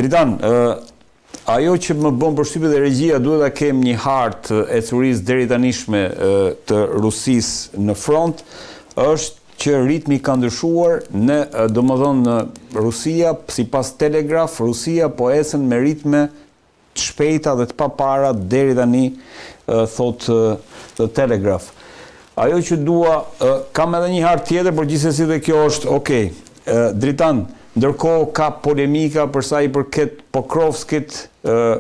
Dritan, ajo që më bën përshtypje dhe regjia duhet ta kem një hartë e curisë deri tanishme të Rusisë në front, është që ritmi ka ndryshuar, domethënë Rusia, sipas Telegraf, Rusia po ecën me ritme të shpejta dhe të papara deri tani, thot Telegraf. Ajo që dua, kam edhe një hartë tjetër, por gjithsesi dhe kjo është okay. Dritan, ndërkohë ka polemika për sa i përket Pokrovskit,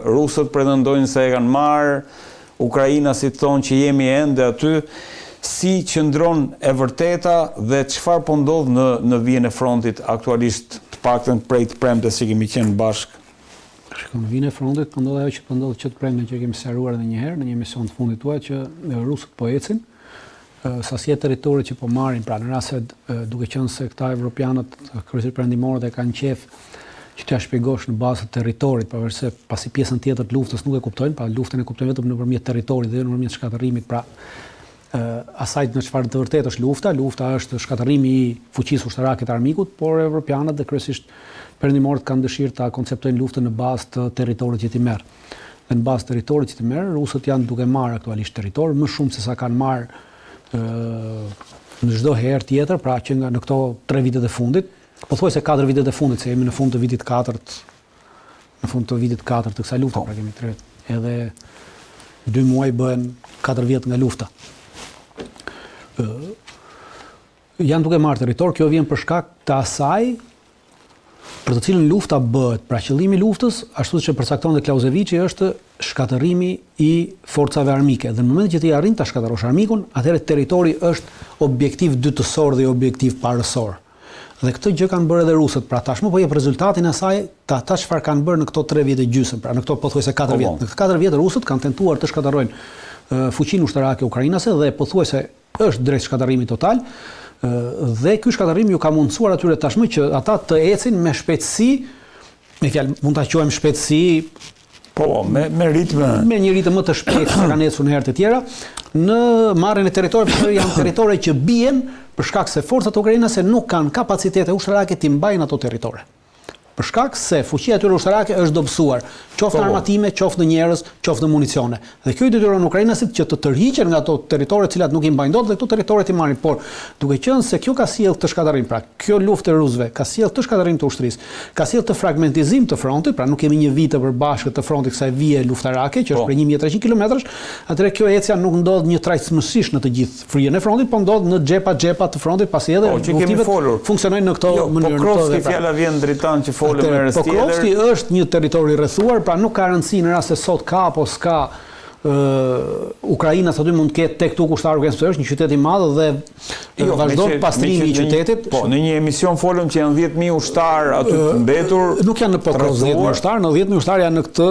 rusët pretendojnë se e kanë marrë, Ukraina si thonë që jemi ende aty, si qëndron e vërteta dhe çfarë po ndodh në vijën e frontit aktualisht, të paktën prej të premtes që kemi qenë bashkë. Shikon, vijën e frontit po ndodh ajo që po ndodh që të premten që kemi sqaruar edhe një herë në një emision të fundit tuaj që rusët po ecin. Sasia territori që po marrin, pra në rast se duke qenë se këta evropianët, kryesisht perëndimorët e kanë qef që t'ia shpjegosh në bazë të territorit, pavarësisht se pasi pjesën tjetër të luftës nuk e kuptojnë, pra luftën e kuptojnë vetëm nëpërmjet territorit dhe nëpërmjet shkatërrimit, pra asaj në çfarë të vërtetë është lufta. Lufta është shkatërrimi i fuqisë ushtarake të armikut, por evropianët dhe kryesisht perëndimorët kanë dëshirë ta konceptojnë luftën në bazë të territorit që ti merr. Dhe në bazë të territorit që ti merr, rusët janë duke marrë aktualisht territor, më shumë se sa kanë marrë në çdo herë tjetër, pra që nga në këto 3 vitet e fundit, pothuajse 4 vitet e fundit, se jemi në fund të vitit 4 të kësaj lufte, pra kemi 3, edhe 2 muaj bëhen 4 vjet nga lufta. Janë duke marrë territor, kjo vjen për shkak të asaj për të cilën lufta bëhet. Pra qëllimi i luftës, ashtu siç e përcakton dhe Clausewitz, është shkatërrimi i forcave armike. Dhe në momentin që ti arrin ta shkatërrosh armikun, atëherë territori është objektiv dytësor dhe objektiv parësor. Dhe këtë gjë kanë bërë edhe rusët. Pra tashmë po jep rezultatin e saj ata çfarë kanë bërë në këto 3 vjet e gjysmë, pra në këto pothuajse 4 vjet. Në këto 4 vjet rusët kanë tentuar të shkatërrojnë fuqinë ushtarake ukrainase dhe pothuajse është drejt shkatërrimit total. Dhe ky shkatërrim ju ka mundësuar atyre tashmë që ata të ecin me shpejtësi, me fjalë mund ta quajmë shpejtësi, me ritme. Me një ritëm më të shpejtë se kanë ecur në herë të tjera, në marrjen e territorit, por janë territore që bien për shkak se forcat ukrainase nuk kanë kapacitete ushtarake të mbajnë ato territore. Për shkak se fuqia e tyre ushtarake është dobësuar, qoftë në armatime, qoftë në njerëz, qoftë në municione. Dhe kjo i detyron ukrainasit që të tërhiqen nga ato territore të cilat nuk i mbajnë dot dhe këto territore të marrin. Por duke qenë se kjo ka sjellë këtë shkatërrim, pra kjo luftë e rusëve ka sjellë këtë shkatërrim të ushtrisë, ka sjellë të fragmentizim të frontit, pra nuk kemi një vit të përbashkët të frontit kësaj vije luftarake që është për 1300 kilometrash, atëherë kjo ecja nuk ndodh një trajtësisht në të gjithë fryen e frontit, por ndodh në xhepa të frontit, pasi edhe udhëtimet funksionojnë në këtë mënyrë. Pokrovski fjala vjen Dritan që folëm me rreth tjetër. Pokrovski është një territor i rrethuar, pra nuk ka rëndësi në rast se sot ka apo s'ka Ukraina, sa dy mund të ketë tek tu kushtar është një qytet i madh dhe vazhdon pastrimi i qytetit. Po, në një emision folëm që janë 10.000 ushtar aty të mbetur. Nuk janë në Pokrovsk 10.000 ushtar, në 10.000 ushtar janë në këtë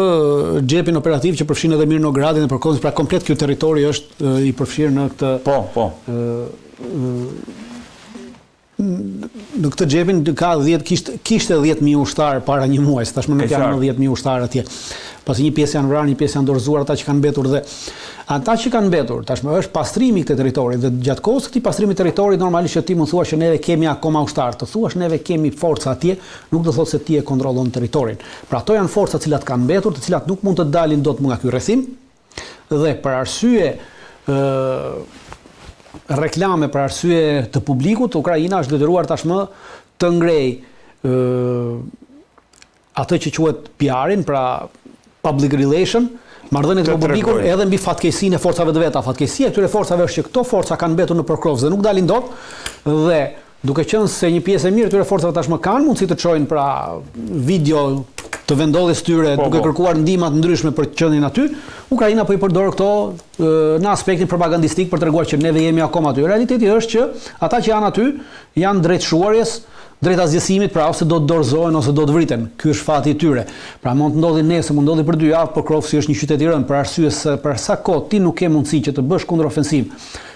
xhepin operativ që përfshin edhe Mirnogradin e Pokrovskit, pra komplet ky territori është i përfshirë në këtë në këtë xhepin ka kishte 10.000 ushtar para një muaji, tashmë nuk janë 10.000 ushtar atje. Pasi një pjesë janë vrarë, një pjesë janë dorëzuar ata që kanë mbetur dhe ata që kanë mbetur, tashmë është pastrimi i këtij territori dhe gjatë kohës këtij pastrimi territori normalisht që ti mund thuash që neve kemi akoma ushtar, të thuash neve kemi forca atje, nuk do thotë se ti e kontrollon territorin. Pra ato janë forca të cilat kanë mbetur, të cilat nuk mund të dalin dot nga ky rrethim dhe për arsye reklame, për arsye të publikut, Ukraina është detyruar tashmë të ngrejë atë që quhet PR-in, pra public relation, marrëdhëniet me publikun edhe mbi fatkeqësinë e forcave të veta. Fatkeqësia e këtyre forcave është që këto forca kanë mbetur në Pokrovsk dhe nuk dalin dot dhe duke qenë se një pjesë e mirë këtyre forcave tashmë kanë mundësi të çojnë pra video të vendodhjes tyre duke kërkuar ndihma të ndryshme për të qenë aty, Ukraina po i përdor këto në aspektin propagandistik për treguar që neve jemi akoma aty. Realiteti është që ata që janë aty janë drejt shuarjes, drejt asgjësimit, pra ose do të dorëzohen ose do të vriten. Ky është fati i tyre. Pra mund të ndodhi nesër, mund të ndodhi për 2 javë, por Pokrovski është një qytet i rënd për arsye se për sa kohë ti nuk ke mundësi që të bësh kundërofensiv,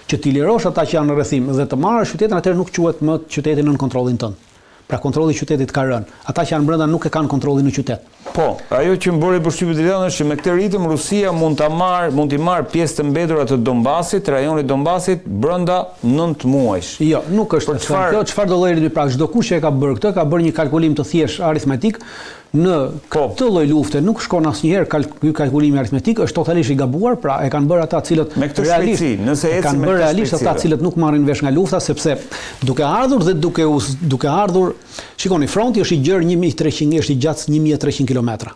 që ti lirosh ata që janë në rrethim dhe të marrësh qytetin, atëherë nuk quhet më qyteti nën kontrollin tënd. Pra kontrolli i qytetit ka rënë. Ata që janë brenda nuk e kanë kontrollin në qytet. Po, ajo që më bëri përshtypje Dritan është që me këtë ritëm Rusia mund t'i marrë pjesë të mbetura të Donbasit, rajonit Donbasit brenda 9 muajsh. Jo, nuk është kjo. Çfarë do lloji pra çdo kush që e ka bërë këtë ka bërë një kalkulim të thjeshtë aritmetik. në këtë lloj lufte nuk shkon asnjëherë ky kalkulimi aritmetik është totalisht i gabuar, pra e kanë bërë ata cilët realisht ata cilët nuk marrin vesh nga lufta, sepse duke ardhur dhe duke ardhur, shikoni, fronti është i gjerë 1300, është i gjatë 1300 kilometra.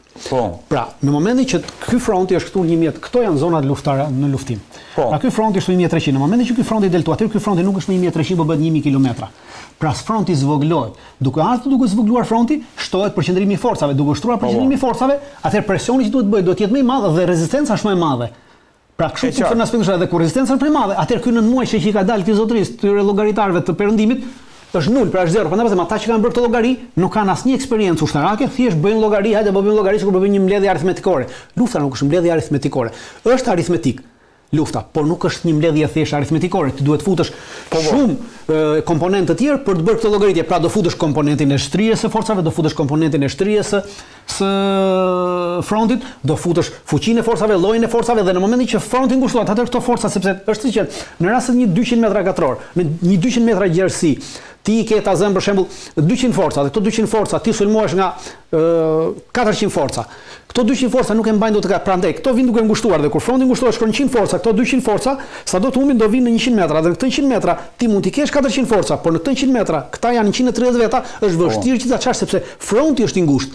Pra, në momentin që ky fronti është këtu 1000, këto janë zonat luftare në luftim. Pra ky fronti është 1300, në momentin që ky fronti del tu aty, ky fronti nuk është 1300, por bëhet 1000 kilometra. Pra fronti zvoglohet. Duke zvogluar fronti, shtohet përqendrimi i forcave. Duke shtruar përqendrimi i forcave, atëherë presioni që duhet bëhet do të jetë më i madh dhe rezistenca është më e madhe. Pra kështu funksionon aspekti edhe kur rezistenca është më e madhe, atëherë ky 9 muaj që i ka dalë këtij zotërisë, këtyre llogaritarëve të perëndimit, është nul, pra është zero. Prandaj them ata që kanë bërë këtë llogari nuk kanë asnjë eksperiencë ushtarake, thjesht bëjnë llogari, hajde bëjmë llogari sikur bëjmë një mbledhje aritmetikore. Lufta nuk është mbledhje aritmetikore. Është aritmetik lufta, por nuk është një mbledhje thjesht aritmetikore. Ti duhet futesh shumë komponentë të tjerë për të bërë këtë llogaritje. Pra do futesh komponentin e shtrirjes së forcave, do futesh komponentin e shtrirjes së frontit, do futesh fuqinë e forcave, llojin e forcave dhe në momentin që fronti ngushtohet, atëherë këto forca, sepse është si që në rast se një 200 metra katror, në një 200 metra gjerësi, ti ke ta zëm për shembull 200 forca, dhe këto 200 forca ti sulmohesh nga 400 forca. Këto 200 forca nuk e mbajnë dot prandaj. Këto vijnë duke ngushtuar dhe kur fronti ngushtohet shkon 100 forca, këto 200 forca sado të humbin do vinë në 100 metra dhe në këtë 100 metra ti mund t'i kesh 400 forca, por në këtë 100 metra këta janë 130 veta, është vështirë që ta çash sepse fronti është i ngushtë.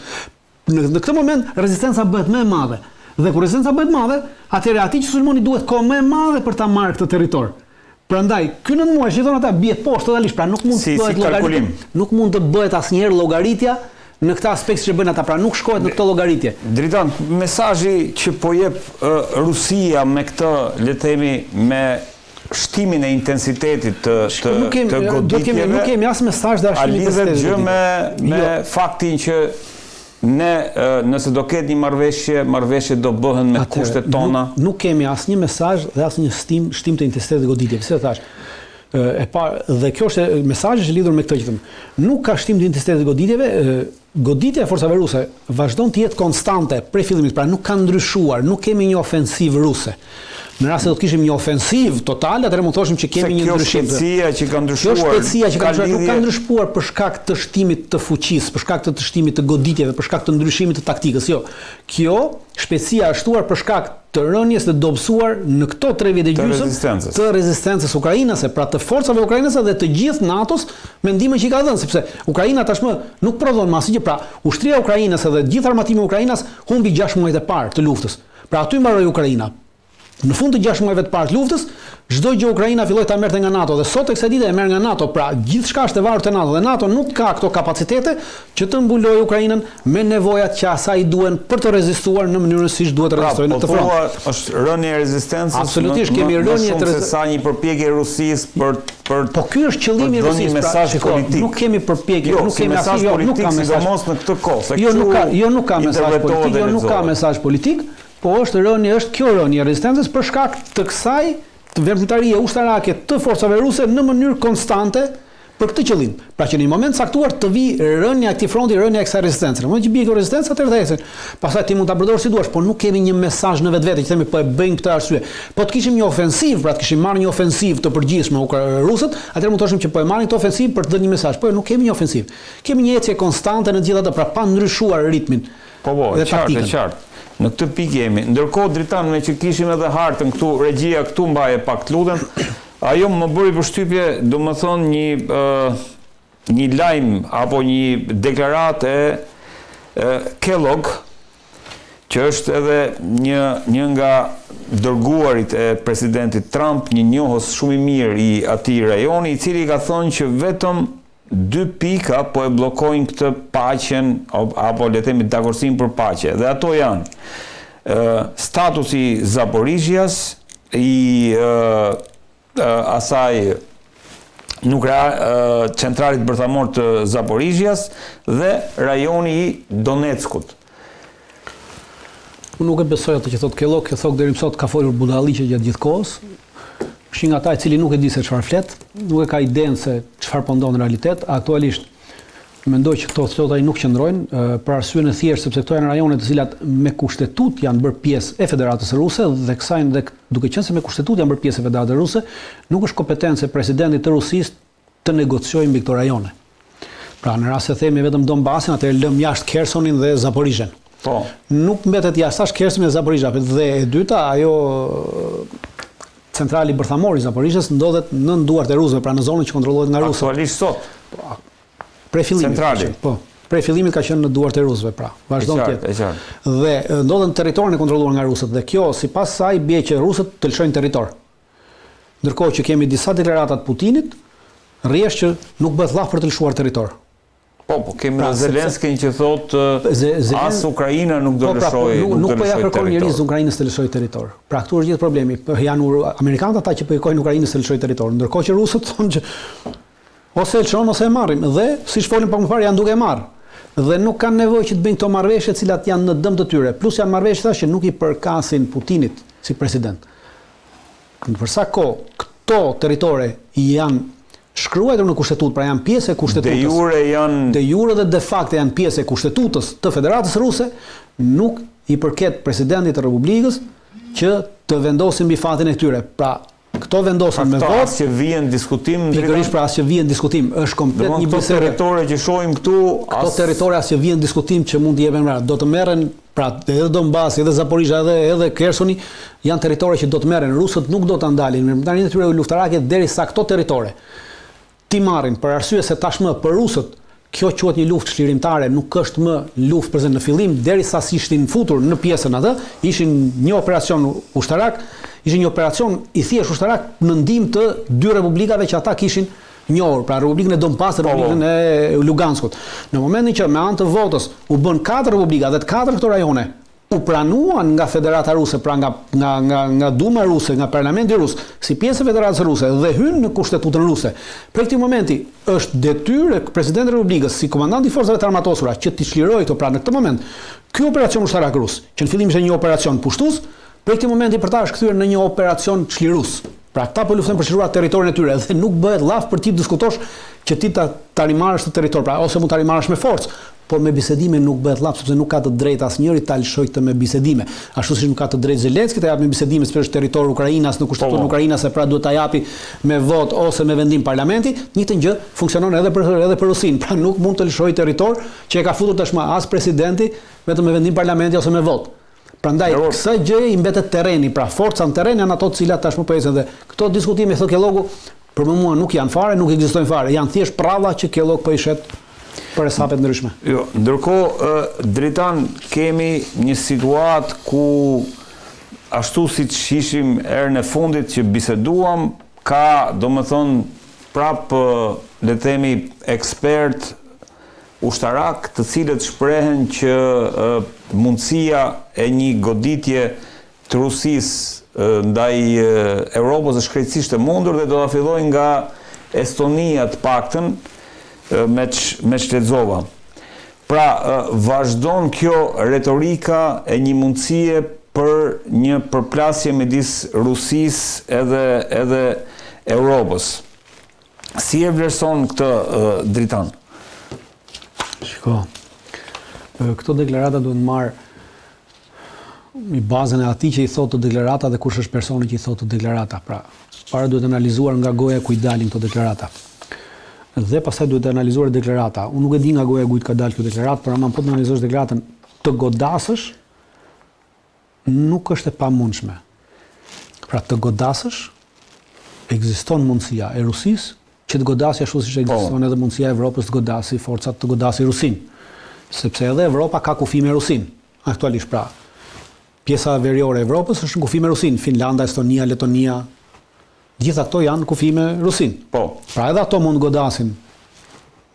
Në këtë moment rezistenca bëhet më e madhe. Dhe kur rezistenca bëhet madhe, atëherë atij që sulmoni duhet kohë më e madhe për ta marrë këtë territor. Prandaj, ky 9 muaj që thonë ata bie poshtë totalisht, pra nuk mund të bëhet llogaritje. Nuk mund të bëhet asnjëherë llogaritja në këtë aspekt që bëjnë ata, pra nuk shkohet në këtë llogaritje. Dritan, mesazhi që po jep Rusia me këtë, le të themi, me shtimin e intensitetit të goditjeve, nuk kemi as mesazh dashuri të shtetit. Lidhet gjë me faktin që ne, nëse do ketë një marrëveshje do bëhen me kushtet tona. Nuk kemi asnjë mesazh dhe asnjë shtim të intensitetit të goditjeve. Si e thash, dhe kjo është mesazhi që lidhur me këtë që them. Nuk ka shtim të intensitetit të goditjeve. Goditja e forcave ruse vazhdon të jetë konstante prej fillimit, pra nuk ka ndryshuar, nuk kemi një ofensivë ruse. Në rast se do të kishim një ofensiv total, atëherë mund të thoshim që kemi një ndryshim. Kjo shpejtësia që ka ndryshuar. Kjo shpejtësia që ka ndryshuar nuk ka ndryshuar për shkak të shtimit të fuqisë, për shkak të shtimit të goditjeve, për shkak të ndryshimit të taktikës. Jo. Kjo shpejtësia është shtuar për shkak të rënies të dobësuar në këto 3 vjet e gjysmë të rezistencës ukrainase, pra të forcave ukrainase dhe të gjithë NATO-s, mendimin që i ka dhënë, sepse Ukraina tashmë nuk prodhon më asgjë, pra ushtria ukrainase dhe gjithë armatimi i Ukrainës humbi 6 muajt e parë të luftës. Pra aty mbaroi Ukraina. Në fund të 6 muajve të parë të luftës, çdo gjë Ukraina filloi ta merrte nga NATO dhe sot tek kësaj dite e merr nga NATO. Pra gjithçka është e varur te NATO dhe NATO nuk ka këto kapacitete që të mbulojë Ukrainën me nevojat që asaj duhen për të rezistuar në mënyrën siç duhet të rezistojë në këtë front. Është rënje e rezistencës. Absolutisht kemi rënje të sa një përpjekje e Rusisë për Po ky është qëllimi i Rusisë, mesazh politik. Nuk kemi përpjekje, nuk kemi asnjë nuk ka mesazh sidomos në këtë kohë. Nuk ka mesazh politik, nuk ka mesazh politik. Po është kjo rënje e rezistencës për shkak të kësaj të veprimtarie ushtarake të forcave ruse në mënyrë konstante për këtë qëllim. Pra që në një moment caktuar të vi rënja e këtij fronti, rënja e kësaj rezistencë. Në moment që bie kjo rezistencë, atëherë thjesht. Pastaj ti mund ta përdorësh si duash, por nuk kemi një mesazh në vetvete që themi po e bëjmë këtë arsye. Po të kishim një ofensiv, pra të kishim marrë një ofensiv të përgjithshme rusët, atëherë mund të thoshim që po e marrin këtë ofensiv për të dhënë një mesazh. Po nuk kemi një ofensiv. Kemi një ecje konstante në gjithë ato, pra pa ndryshuar ritmin. Qartë. Në këtë pikë jemi. Ndërkohë Dritan, me që kishim edhe hartën këtu, regjia këtu mbaje pak të lutem, ajo më bëri përshtypje, domethënë një lajm apo një deklaratë e Kellogg, që është edhe një nga dërguarit e presidentit Trump, një njohës shumë i mirë i atij rajoni, i cili ka thënë që vetëm 2 pika po e bllokojnë këtë paqen apo le të themi dakordsinë për paqe. Dhe ato janë statusi Zaporizhjas, i asaj centralit bërthamor të Zaporizhjas dhe rajoni i Donetskut. Unë nuk e besoj atë që thot Kellogg, që thot deri më sot ka folur budalliqe gjatë gjithë kohës. Është nga ata i cili nuk e di se çfarë flet, nuk e ka idenë se çfarë po ndodh në realitet. Aktualisht mendoj që këto thotë ai nuk qëndrojnë për arsyeën e thjeshtë sepse këto janë rajone të cilat me kushtetut janë bërë pjesë e Federatës Ruse dhe kësaj dhe duke qenë se me kushtetut janë bërë pjesë e Federatës Ruse, nuk është kompetencë e presidentit të Rusisë të negociojë mbi këto rajone. Pra në rast se themi vetëm Donbasin, atëherë lëm jashtë Khersonin dhe Zaporizhen. Po. Nuk mbetet jashtë tash Kherson dhe Zaporizhja. Dhe e dyta, ajo centrali bërthamor i Zaporizhës ndodhet nën duart e rusëve, pra në zonën që kontrollohet nga rusët. Aktualisht sot. Prej fillimit. Centrali. Po. Prej fillimit ka qenë në duart e rusëve, pra. Vazhdon të jetë. Dhe ndodhet në territorin e kontrolluar nga rusët dhe kjo sipas saj bie që rusët të lëshojnë territor. Ndërkohë që kemi disa deklarata të Putinit, rrjedh që nuk bëhet llaf për të lëshuar territor. Po, kemi Zelenskin që thotë as Ukraina nuk do lëshojë territor. Nuk po ja kërkon njerëz Ukrainës të lëshojë territor. Pra këtu është gjithë problemi. Janë amerikanët ata që po kërkojnë Ukrainës të lëshojë territor, ndërkohë që rusët thonë që ose e lëshon ose e marrin dhe siç folim pak më parë janë duke e marrë. Dhe nuk kanë nevojë që të bëjnë këto marrëveshje të cilat janë në dëm të tyre. Plus janë marrëveshje thashë që nuk i përkasin Putinit si president. Përsa kohë këto territore janë shkruar në kushtetutë, pra janë pjesë e kushtetutës. De jure dhe de facto janë pjesë e kushtetutës të Federatës Ruse, nuk i përket presidentit të Republikës që të vendosin mbi fatin e këtyre. Pra këto vendosen me votë. As që vjen diskutim, pikërisht pra as që vjen diskutim, është komplet një bisedë. Territore që shohim këtu, këto territore as që vjen diskutim që mund të jepen do të merren, pra edhe Donbasi, edhe Zaporizhja, edhe Khersoni janë territore që do të merren. Rusët nuk do ta ndalin ndërmjetërinë e tyre luftarake derisa këto territore ti marrin për arsye se tashmë për rusët kjo quhet një luftë çlirimtare, nuk është më luftë për në fillim derisa ishin futur në pjesën atë, ishin një operacion ushtarak, ishin një operacion i thjesht ushtarak në ndihmë të dy republikave që ata kishin njohur, pra Republikën e Donbas dhe Republikën e Luganskut. Në momentin që me anë të votës u bën 4 republika dhe të 4 këto rajone u pranuan nga Federata Ruse, pra nga Duma Ruse, nga Parlamenti Rus, si pjesë e Federatës Ruse dhe hyn në Kushtetutën Ruse. Për këtij momenti është detyrë e Presidentit të Republikës si komandant i forcave të armatosura që t'i çlirojë këto, pra në këtë moment ky operacion ushtarak rus, që në fillim ishte një operacion pushtues, për këtij momenti për ta është kthyer në një operacion çlirues. Pra këta po luftojnë për çliruar territorin e tyre dhe nuk bëhet llaf për ti diskutosh që ti ta rimarrësh të territor, pra ose mund ta rimarrësh me forcë, por me bisedime nuk bëhet llaf sepse nuk ka të drejtë asnjëri ta lëshojë këtë me bisedime. Ashtu siç nuk ka të drejtë Zelenski ta japë me bisedime sepse është territor Ukrainas në kushtetutën e Ukrainës, pra duhet ta japi me votë ose me vendim parlamenti. Njëjtë gjë funksionon edhe për Rusin. Pra nuk mund të lëshojë territor që e ka futur tashmë as presidenti vetëm me vendim parlamenti ose me votë. Prandaj kësaj gjëje i mbetet terreni, pra forca në terren janë ato të cilat tashmë po ecën dhe këto diskutime thotë Kellogu për mua nuk janë fare, nuk ekzistojnë fare, janë thjesht prralla që Kellog po i shet për hesapet ndryshme. Jo, ndërkohë Dritan kemi një situatë ku ashtu siç ishim herën e fundit që biseduam, ka domethënë prapë le të themi ekspert ushtarak të cilët shprehen që mundësia e një goditje të Rusisë ndaj Europës është krejtësisht e mundur dhe do ta fillojnë nga Estonia të paktën me lexova. Pra vazhdon kjo retorika e një mundësie për një përplasje midis Rusisë edhe Europës. Si e vlerëson këtë Dritan? Shiko, këto deklarata duhet marrë i bazën e atij që i thotë të deklarata dhe kush është personi që i thotë të deklarata. Pra, para duhet analizuar nga goja ku i dalin këto deklarata. Dhe pastaj duhet analizuar deklarata. Unë nuk e di nga goja kujt ka dalë kjo deklaratë, por ama po të analizosh deklaratën të godasësh nuk është e pamundshme. Pra të godasësh ekziston mundësia e Rusisë që të godasi ashtu siç ekziston edhe mundësia e Evropës të godasi, forcat të godasi Rusin. Sepse edhe Evropa ka kufi me Rusin. Aktualisht pra, pjesa veriore e Evropës është në kufi me Rusin. Finlanda, Estonia, Letonia, gjitha këto janë kufi me Rusin. Po. Pra edhe ato mund godasin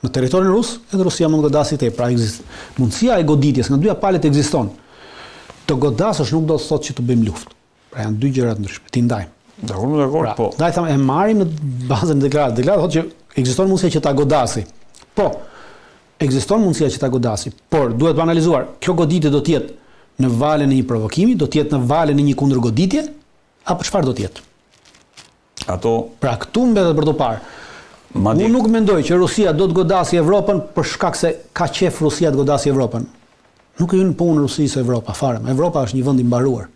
në territorin rus, edhe Rusia mund godasi te. Pra mundësia e goditjes nga dyja palët ekziston. Të godasësh nuk do të thotë që të bëjmë luftë. Pra janë dy gjëra të ndryshme. Ti ndajmë. Dakor, po. Ndaj thamë e marrim në bazën e deklaratë. Deklarata thotë që ekziston mundësia që ta godasi. Po, ekziston mundësia që ta godasi, por duhet të analizuar, kjo goditje do të jetë në valën e një provokimi, do të jetë në valën e një kundërgoditje, apo çfarë do të jetë? Ato pra këtu mbetet për të parë. Unë nuk mendoj që Rusia do të godasi Evropën për shkak se ka qef Rusia të godasi Evropën. Nuk e hyn punë Rusisë Evropa fare. Evropa është një vend i mbaruar.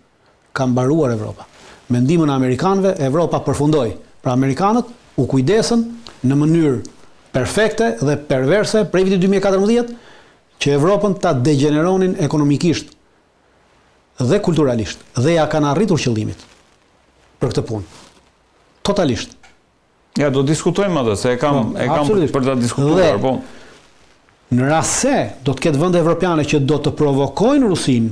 Ka mbaruar Evropa. Me ndihmën e amerikanëve, Evropa përfundoi. Pra amerikanët u kujdesën në mënyrë perfekte dhe perverse prej vitit 2014 që Evropën ta degeneronin ekonomikisht dhe kulturalisht dhe ja kanë arritur qëllimit për këtë punë. Totalisht. Ja, do diskutojmë atë, se e kam për ta diskutuar, po. Në rast se do të ketë vende evropiane që do të provokojnë Rusinë,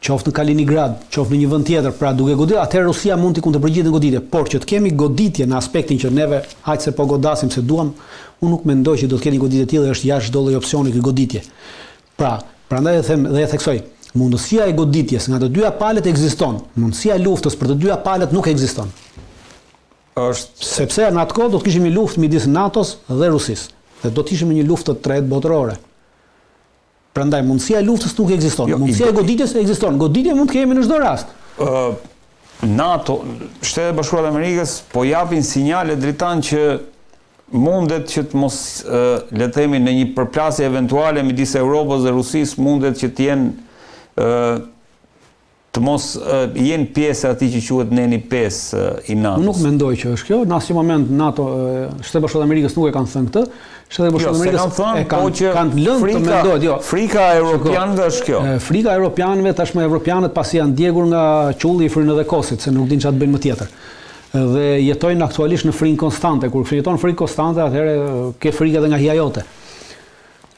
qoftë në Kaliningrad, qoftë në një vend tjetër, pra duke goditur, atëherë Rusia mund të kundërpërgjigjet në goditje, por që të kemi goditje në aspektin që neve aq se po godasim se duam, unë nuk mendoj që do të keni goditje të tilla, është jashtë çdo lloj opsioni ky goditje. Pra, prandaj e them dhe e theksoj, mundësia e goditjes nga të dyja palët ekziston, mundësia e luftës për të dyja palët nuk ekziston. Sepse në atë kohë do të kishim një luftë midis NATO-s dhe Rusisë, dhe do të ishim në një luftë të tretë botërore. Prandaj mundësia e luftës nuk ekziston. Mundësia e goditjes ekziston. Goditje mund të kemi në çdo rast. NATO, Shtetet Bashkuara të Amerikës po japin sinjale dritan që mundet që të mos le të themi në një përplasje eventuale midis Europës dhe Rusisë mundet që të jenë të mos jenë pjesë atij që quhet neni 5 i NATO. Unë nuk mendoj që është kjo. Në asnjë moment NATO, Shtetet Bashkuara të Amerikës nuk e kanë thënë këtë. Shtetet Bashkuara të Amerikës kanë lënë të mendojnë, jo. Frika e europianëve është kjo. Frika e europianëve tashmë evropianët pasi janë djegur nga qulli i Frynën dhe Kosit, se nuk dinë çfarë të bëjnë më tjetër. Dhe jetojnë aktualisht në frikë konstante. Kur jeton frikë konstante, atëherë ke frikë edhe nga hija jote.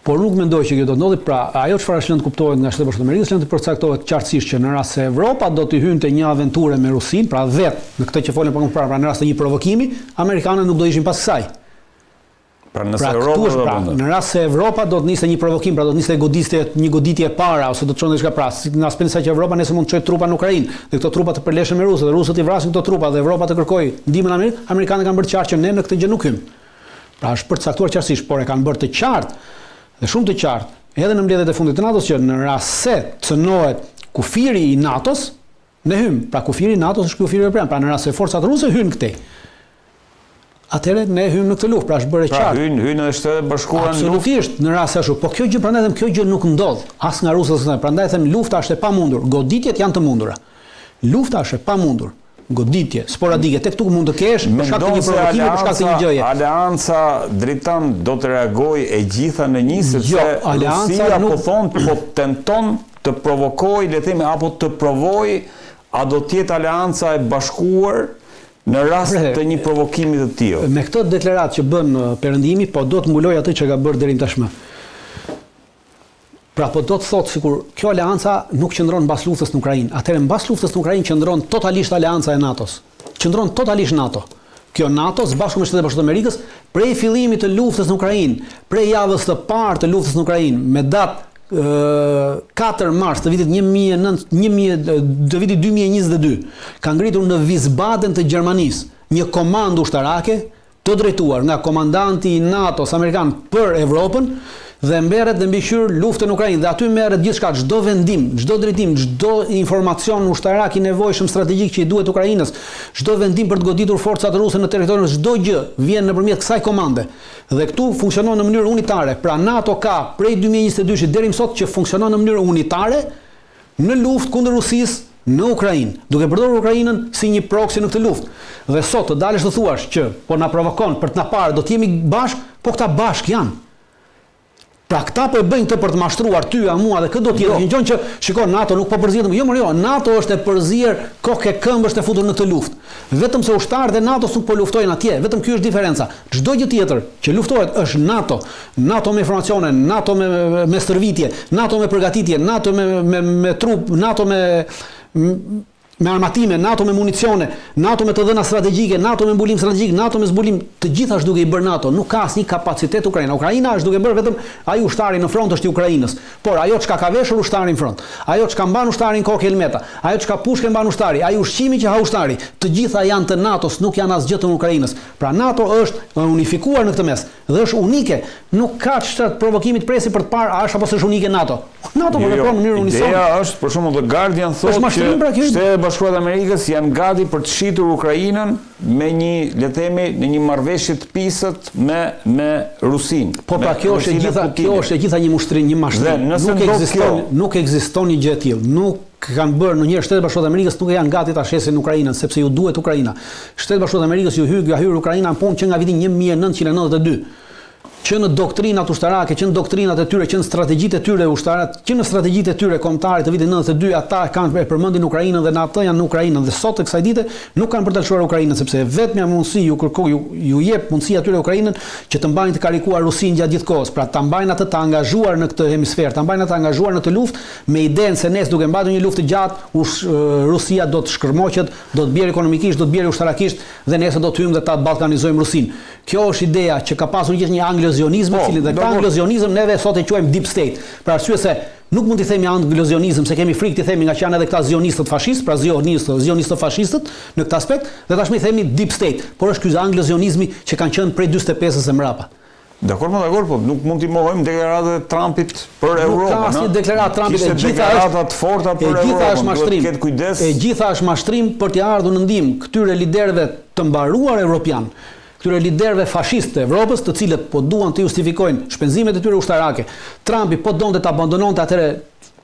Por nuk mendoj që kjo do të ndodhi, pra ajo çfarë është lënë të kuptohet nga Shtetet Bashkuara të Amerikës, lënë të përcaktohet qartësisht që në rast se Evropa do të hynte një aventurë me Rusinë, pra vetë në këtë që folën për para, pra në rast të një provokimi, amerikanët nuk do ishin pas kësaj. Pra nëse Europa në rast se Evropa do të nisë një provokim, pra do të nisë një goditje e para ose do të çonte diçka pra, në aspektin se që Evropa nëse mund të çojë trupa në Ukrainë, dhe këto trupa të përleshen me rusët, dhe rusët i vrasin këto trupa dhe Evropa të kërkojë ndihmën Amerikës, amerikanët kanë bërë qartë që ne në këtë gjë nuk hym. Pra është përcaktuar qartësisht, por e kanë bërë të qartë dhe shumë të qartë, edhe në mbledhjet e fundit të NATO-s që në rast se cënohet kufiri i NATO-s, ne hym. Pra kufiri i NATO-s është kufiri evropian. Pra në rast se forcat ruse hyn këtej, atëherë ne hym në këtë luftë, pra është bërë qartë. Pra hyn edhe Shtetet Bashkuara në luftë. Absolutisht, në rast se ashtu. Po kjo gjë prandaj them, kjo gjë nuk ndodh as nga rusët as nga. Prandaj them lufta është e pamundur, goditjet janë të mundura. Lufta është e pamundur. Goditje sporadike tek këtu mund të kesh për shkak të një provokimi, për shkak të një gjëje. Aleanca dritan do të reagojë e gjitha në një, sepse Rusia po thon po tenton të provokojë, le të themi, apo të provojë, a do të jetë aleanca e bashkuar në rast të një provokimi të tillë. Me këtë deklaratë që bën Perëndimi, po do të mbuloj atë që ka bërë deri tashmë. Pra po do të thotë sikur kjo aleanca nuk qëndron mbas luftës në Ukrainë. Atëherë mbas luftës në Ukrainë qëndron totalisht aleanca e NATO-s. Qëndron totalisht NATO. Kjo NATO së bashku me Shtetet Bashkuara të Amerikës prej fillimit të luftës në Ukrainë, prej javës së parë të luftës në Ukrainë, me datë 4 mars të vitit 2022, ka ngritur në Wiesbaden të Gjermanisë një komandë ushtarake të drejtuar nga komandanti i NATO-s amerikan për Evropën, dhe merret dhe mbikëqyr luftën në Ukrainë, dhe aty merret gjithçka, çdo vendim, çdo drejtim, çdo informacion ushtarak i nevojshëm strategjik që i duhet Ukrainës, çdo vendim për të goditur forcat ruse në territorin, çdo gjë vjen nëpërmjet kësaj komande. Dhe këtu funksionon në mënyrë unitare. Pra NATO ka prej 2022 deri më sot që funksionon në mënyrë unitare në luftë kundër Rusisë në Ukrainë, duke përdorur Ukrainën si një proksi në këtë luftë. Dhe sot të dalësh të thuash që po na provokon për të na parë, do të jemi bashk, po këta bashk janë. Pra këta po e bëjnë këtë për të mashtruar ty, a mua, dhe këtë do të jetë. Një gjë që shikon NATO nuk po përzihet. Jo, NATO është e përzier kokë këmbë është e futur në këtë luftë. Vetëm se ushtarët e NATO-s nuk po luftojnë atje, vetëm ky është diferenca. Çdo gjë tjetër që luftohet është NATO. NATO me informacione, NATO me stërvitje, NATO me përgatitje, NATO me trup, NATO me armatime, NATO me municione, NATO me të dhëna strategjike, NATO me mbulim strategjik, NATO me zbulim, të gjitha është duke i bërë NATO. Nuk ka asnjë kapacitet Ukraina. Ukraina është duke bërë vetëm ai ushtari në front është i Ukrainës. Por ajo çka ka veshur ushtari në front, ajo çka mban ushtarin kokë helmeta, ajo çka pushkë mban ushtari, ai ushqimi që ha ushtari, të gjitha janë të NATO-s, nuk janë asgjë të Ukrainës. Pra NATO është unifikuar në këtë mes dhe është unike. Nuk ka çfarë provokimit presi për të parë a është apo s'është unike NATO. NATO po vepron në mënyrë unisone. Ideja është, për shembull, The Guardian thotë që Shtetet Bashkuara të Amerikës janë gati për të shitur Ukrainën me një, le të themi, në një marrëveshje të pisët me Rusinë. Po pra kjo është e gjitha një mushtrim, një mashtrim. Nuk ekziston një gjë e tillë. Nuk kanë bërë në një Shtetet Bashkuara të Amerikës nuk janë gati ta shesin Ukrainën sepse ju duhet Ukraina. Shtetet Bashkuara të Amerikës ju hyr Ukraina në punë që nga viti 1992. që në doktrinat ushtarake, që në doktrinat e tyre, që në strategjitë e tyre ushtarake, që në strategjitë e tyre kombëtare të vitit 92, ata kanë përmendin Ukrainën dhe në atë janë në Ukrainën dhe sot të kësaj dite nuk kanë për të lëshuar Ukrainën sepse vetmja mundësi ju jep mundësi atyre Ukrainën që të mbajnë të karikuar Rusinë gjatë gjithë kohës, pra ta mbajnë atë të angazhuar në këtë hemisferë, ta mbajnë atë të angazhuar në këtë luftë me idenë se nesër duke mbajtur një luftë të gjatë, Rusia do të shkërmoqet, do të bjerë ekonomikisht, do të bjerë ushtarakisht dhe nesër do të hyjmë dhe ta ballkanizojmë Rusinë. Kjo është ideja që ka pasur gjithë një anglozionizëm, i cili dhe ka anglozionizëm neve sot e quajmë deep state. Për arsye se nuk mund t'i themi anglozionizëm se kemi frikë t'i themi nga që janë edhe këta zionistët fashist, pra zionistë fashistët në këtë aspekt, dhe tashmë i themi deep state, por është ky anglozionizmi që kanë qenë prej 45-s e mrapa. Dakor, po nuk mund t'i mohojmë deklaratat e Trumpit për Europën. Nuk ka asnjë deklaratë Trumpit, e gjitha është mashtrim për t'i ardhur në ndihmë këtyre liderëve të mbaruar evropian, këtyre liderëve fashist të Evropës, të cilët po duan të justifikojnë shpenzimet e tyre ushtarake. Trumpi po donte të abandononte atëre,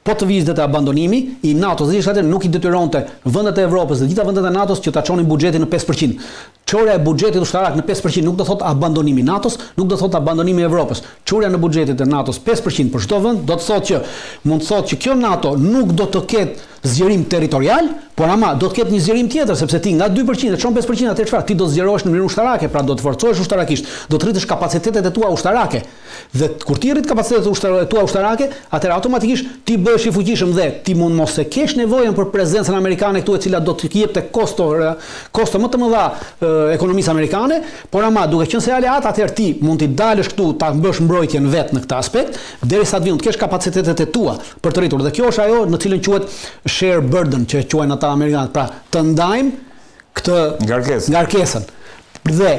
po të vizte të abandonimi i NATO-s, dhe atë nuk i detyronte vendet e Evropës dhe gjitha vendet e NATO-s që ta çonin buxhetin në 5%. Çorja e buxhetit ushtarak në 5% nuk do thotë abandonimi i NATO-s, nuk do thotë abandonimi i Evropës. Çorja në buxhetin e NATO-s 5% për çdo vend do të thotë që mund të thotë që kjo NATO nuk do të ketë zgjerim territorial, por ama do të ketë një zgjerim tjetër, sepse ti nga 2% e çon 5%, atë çfarë? Ti do zgjerohesh në mënyrë ushtarake, pra do të forcohesh ushtarakisht, do të rritësh kapacitetet e tua ushtarake. Dhe kur ti rrit kapacitetet e tua ushtarake, atëherë automatikisht ti bëhesh i fuqishëm dhe ti mund mos e kesh nevojën për prezencën amerikane këtu, e cila do të jepte kosto më të mëdha ekonomisë amerikane, por ama duke qenë se aleat, atëherë ti mund të dalësh këtu ta bësh mbrojtjen vet në këtë aspekt, derisa të vinë të kesh kapacitetet e tua për të rritur. Dhe kjo është ajo në cilën quhet share burden, që quajnë ata amerikanët, pra të ndajmë këtë ngarkesën. Dhe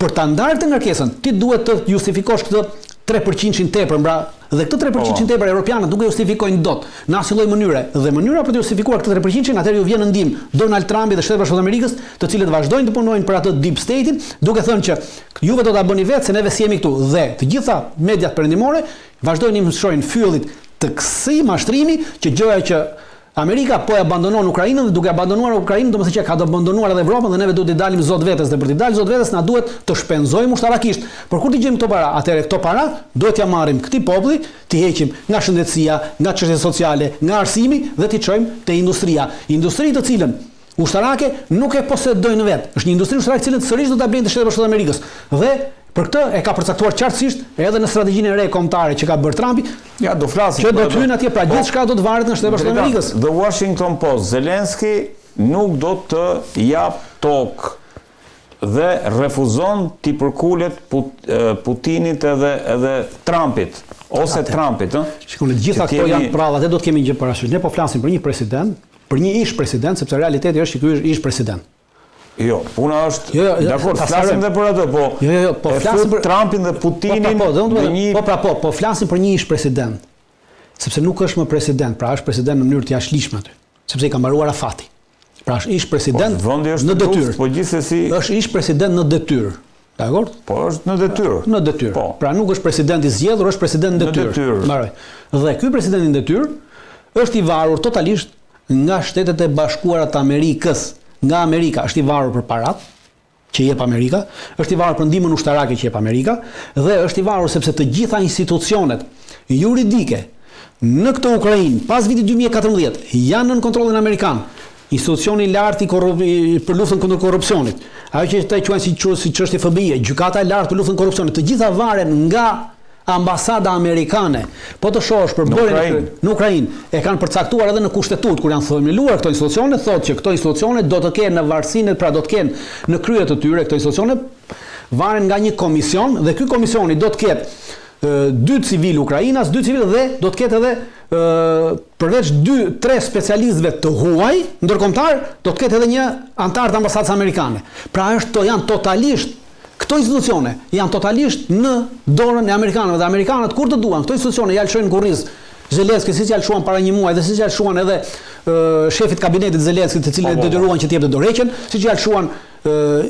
për ta ndarë këtë ngarkesën, ti duhet të justifikosh këtë 3% tepër, dhe këtë 3% tepër europianët nuk e justifikojnë dot në asnjë lloj mënyre. Dhe mënyra për të justifikuar këtë 3%, atëherë ju vjen në ndihmë Donald Trumpi dhe Shtetet Bashkuara të Amerikës, të cilët vazhdojnë të punojnë për atë deep state-in, duke thënë që juve do ta bëni vetë se neve si jemi këtu. Dhe të gjitha mediat perëndimore vazhdojnë të mësojnë fyllit të kësaj mashtrimi që gjëja që Amerika po e abandonon Ukrainën, dhe duke abandonuar Ukrainën do të thotë që ka të abandonuar edhe Evropën, dhe neve duhet të dalim zot vetes, dhe për të dalë zot vetes na duhet të shpenzojmë ushtarakisht. Por kur të gjejmë këto para, atëherë këto para duhet t'ia marrim këtij populli, t'i heqim nga shëndetësia, nga çështjet sociale, nga arsimi dhe t'i çojmë te industria. Industri të cilën ushtarake nuk e posedojnë vetë. Është një industri ushtarake e cilën sërish do ta blejnë të Shtetet Bashkuara të Amerikës. Dhe për këtë e ka përcaktuar qartësisht edhe në strategjinë e re kombëtare që ka bërë Trumpi. Ja, do flasim. Që do të hyjnë atje, pra gjithçka do të varet në Shtetet Bashkuara të Amerikës. The Washington Post, Zelenski nuk do të jap tokë dhe refuzon t'i përkulet Putinit edhe Trumpit ose Trumpit, ëh. Shikoni, gjitha këto janë prallat, e do të kemi gjë parasysh. Ne po flasim për një president, për një ish president, sepse realiteti është që ky është ish president. Jo, puna është, dakor, flasim dhe për atë, po flasim për Trumpin dhe Putinin në një... Po flasim për një ish president, sepse nuk është më president, pra është president në mënyrë të jashtëligjshme aty, sepse i ka mbaruar afati. Pra është ish president në detyrë. Po gjithsesi është ish president në detyrë. Dakor? Po është në detyrë. Në detyrë. Pra nuk është president i zgjedhur, është president në detyrë. Mbaroj. Dhe ky president i detyrë është i varur totalisht nga Shtetet e Bashkuara të Amerikës. Nga Amerika është i varur për parat që jep Amerika, është i varur për ndihmën ushtarake që jep Amerika, dhe është i varur sepse të gjitha institucionet juridike në këtë Ukrainë pas vitit 2014 janë nën kontrollin amerikan. Institucioni i lartë për luftën kundër korrupsionit, ajo që ata quajnë si çështje FBI, gjykata e lartë për luftën korrupsionit, të gjitha varen nga ambasada amerikane. Po të shohësh për bërjen në Ukrainë, e kanë përcaktuar edhe në kushtetut kur janë themeluar këto institucione, thotë që këto institucione do të kenë në varësinë, pra do të kenë në krye të tyre këto institucione varen nga një komision, dhe ky komisioni do të ketë 2 civil ukrainas, 2 civil, dhe do të ketë edhe përveç 2-3 specialistëve të huaj ndërkombëtar, do të ketë edhe një antar të ambasadës amerikane. Pra janë totalisht këto institucione janë totalisht në dorën e amerikanëve, dhe amerikanët kur të duan këto institucione ja lëshojnë kurriz Zelenski, siç ja lëshuan para një muaji, dhe siç ja lëshuan edhe shefit kabinetit Zelenski, të cilët e detyruan që të jepte dorëheqjen, siç ja lëshuan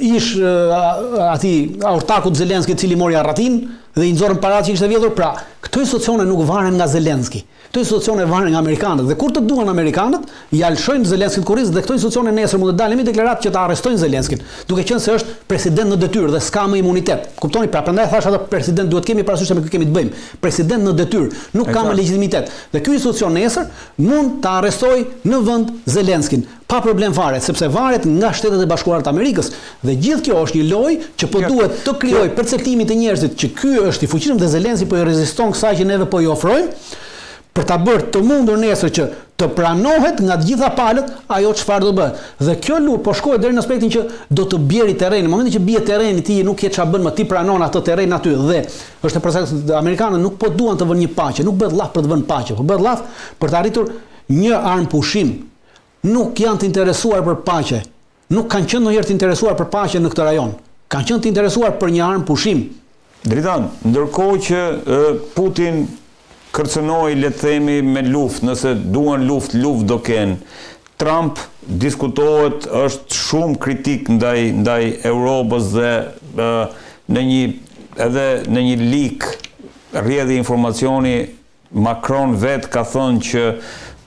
ish atij ortakut Zelenski, i cili mori arratin, dhe i nxorën paratë që ishte vjedhur. Pra, këto institucione nuk varen nga Zelenski. Këto institucione varen nga amerikanët dhe kur të duan amerikanët, ja lëshojnë Zelenskit kurriz dhe këto institucione nesër mund të dalin me deklaratë që ta arrestojnë Zelenskin, duke qenë se është president në detyrë dhe s'ka më imunitet. Kuptoni, pra prandaj thash atë president duhet kemi parasysh se me kë kemi të bëjmë. President në detyrë, nuk ka më legjitimitet. Dhe ky institucion nesër mund ta arrestojë në vend Zelenskin pa problem fare, sepse varet nga Shtetet e Bashkuara të Amerikës dhe gjithë kjo është një lojë që po duhet të krijojë perceptimin e njerëzit që ky është i fuqishëm dhe Zelenski po i reziston kësaj që neve po i ofrojmë, për ta bërë të mundur nesër që të pranohet nga të gjitha palët ajo çfarë do bëhet. Dhe kjo luftë po shkohet deri në aspektin që do të bjerë terreni. Në momentin që bie terreni ti nuk ke çfarë bën më, ti pranon atë terren aty dhe është e përshtatshme amerikanët nuk po duan të vënë një paqe, nuk bëhet llaf për të vënë paqe, po bëhet llaf për të arritur një armë pushim. Nuk janë të interesuar për paqe. Nuk kanë qenë ndonjëherë të interesuar për paqe në këtë rajon. Kanë qenë të interesuar për një armë pushim. Dritan, ndërkohë që Putin kërcënoi, le të themi, me luftë, nëse duan luftë do kenë. Trump diskutohet, është shumë kritik ndaj Europës dhe edhe në një lik rrjedhë informacioni Macron vetë ka thënë që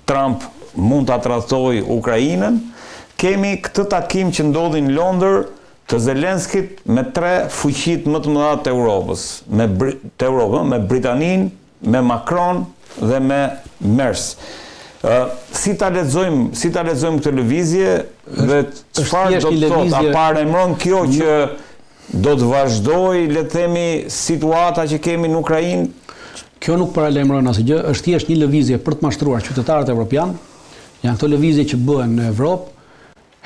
Trump mund të tradhtojë Ukrainën. Kemi këtë takim që ndodhi në Londër të Zelenskit me 3 fuqitë më të mëdha të Europës, me Britaninë, me Macron dhe me Merz. Si ta lexojmë këtë lëvizje dhe çfarë do të thotë? A paremron kjo që do të vazhdojë, le të themi, situata që kemi në Ukrainë? Kjo nuk paralajmëron asgjë, është thjesht një lëvizje për të mashtruar qytetarët evropian. Janë këto lëvizje që bëhen në Evropë,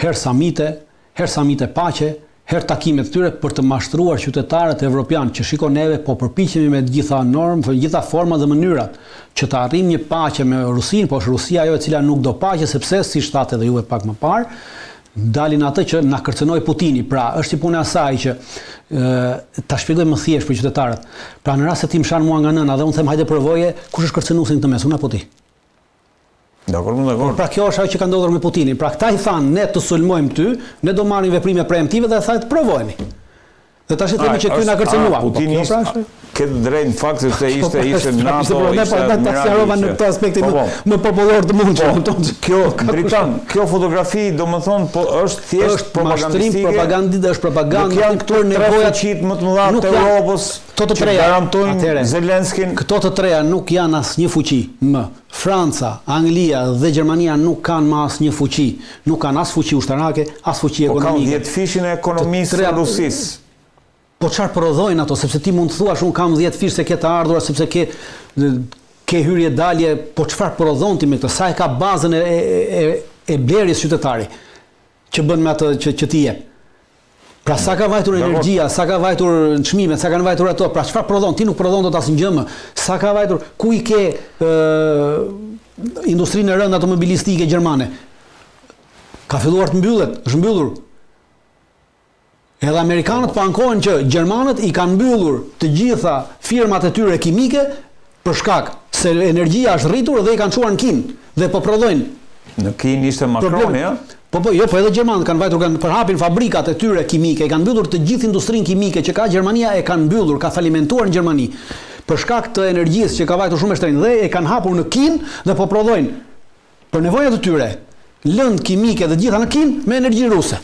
herë samite paqe, herë takimet tyre për të mashtruar qytetarët evropian që shikon neve po përpiqemi me të gjitha normë, të gjitha format dhe mënyrat që të arrijmë një paqe me Rusinë, po është Rusia ajo e cila nuk do paqe sepse siç thatë edhe juve pak më parë, dalin atë që na kërcënoi Putini. Pra, është i puna asaj që ta shpjegoj më thjesht për qytetarët. Pra, në rast se ti më shan mua nga nëna dhe unë them hajde provoje, kush është kërcënuesi në këtë mes, unë apo ti? Dakor. Pra kjo është ajo që ka ndodhur me Putinin. Pra këta i thanë ne të sulmojmë ty, ne do marrim veprime preemptive dhe thajt provojeni. Dhe tash themi që ky na kërcënua. Putini këtë drejt në fakt sepse ishte NATO, ta sqarova në këtë aspektin më popullor të mundshëm. Kjo fotografi domethënë po është thjesht propagandistike. Është propagandë. Janë këto nevojat më të mëdha të Europës. Këto të treja garantojnë Zelenskin. Këto të treja nuk janë asnjë fuqi më. Franca, Anglia dhe Gjermania nuk kanë më asnjë fuqi. Nuk kanë as fuqi ushtarake, as fuqi ekonomike. Po kanë 10 fishin e ekonomisë së Rusisë. Po çfarë prodhojnë ato, sepse ti mund të thuash un kam 10 fish se ke të ardhur sepse ke hyrje dalje, po çfarë prodhon ti me këtë? Sa e ka bazën e blerjes qytetari që bën me atë që ti jep. Pra sa ka vajtur energjia, sa ka vajtur çmimet, sa kanë vajtur ato, pra çfarë prodhon? Ti nuk prodhon dot asnjë më. Sa ka vajtur, ku i ke industrinë e rëndë automobilistike gjermane? Ka filluar të mbyllet, është mbyllur. Edhe amerikanët po ankohen që gjermanët i kanë mbyllur të gjitha firmat e tyre kimike për shkak se energjia është rritur dhe i kanë çuar në Kinë dhe po prodhojnë. Në Kinë ishte Macroni, ja? Po edhe gjermanët kanë vajtur, kanë përhapin fabrikat e tyre kimike, i kanë mbyllur të gjithë industrinë kimike që ka Gjermania, e kanë mbyllur, ka falimentuar në Gjermani për shkak të energjisë që ka vajtur shumë e shtrenjtë dhe e kanë hapur në Kinë dhe po prodhojnë për nevojat e tyre lëndë kimike dhe gjitha në Kinë me energji ruse.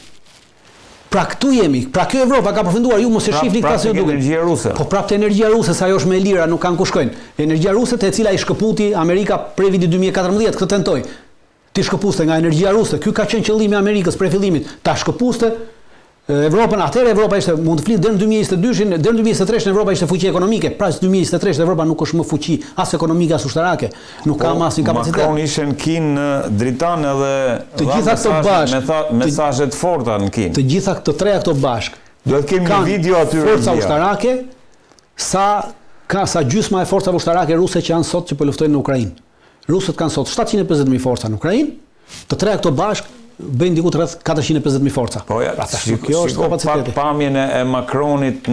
Pra këtu jemi, pra kjo Evropa ka përfunduar, ju mos e shihni këtë si duket. Energjia ruse. Po prapë energjia ruse, sa ajo është më e lira, nuk kanë ku shkojnë. Energjia ruse te e cila i shkëputi Amerika prej vitit 2014, këtë tentoi. Ti shkëpuste nga energjia ruse. Ky ka qenë qëllimi i Amerikës prej fillimit. Ta shkëpuste Evropën, atëherë Evropa ishte, mund të flis deri në 2022-shin, deri në 2023-shin Evropa ishte fuqi ekonomike. Pra në 2023 Evropa nuk është më fuqi as ekonomike as ushtarake. Nuk ka më asnjë kapacitet. Macron ishte në Kinë, në Dritan edhe të gjitha këto bashkë, mesazhe të forta në Kinë. Të gjitha këto treja këto bashkë. Duhet kemi një video aty. Forca ushtarake sa gjysma e forcave ushtarake ruse që janë sot që po luftojnë në Ukrainë. Rusët kanë sot 750.000 forca në Ukrainë. Të treja këto bashkë bëjnë diku rreth 450.000 forca. Po ja, kjo është kapaciteti. Pamjen e Macronit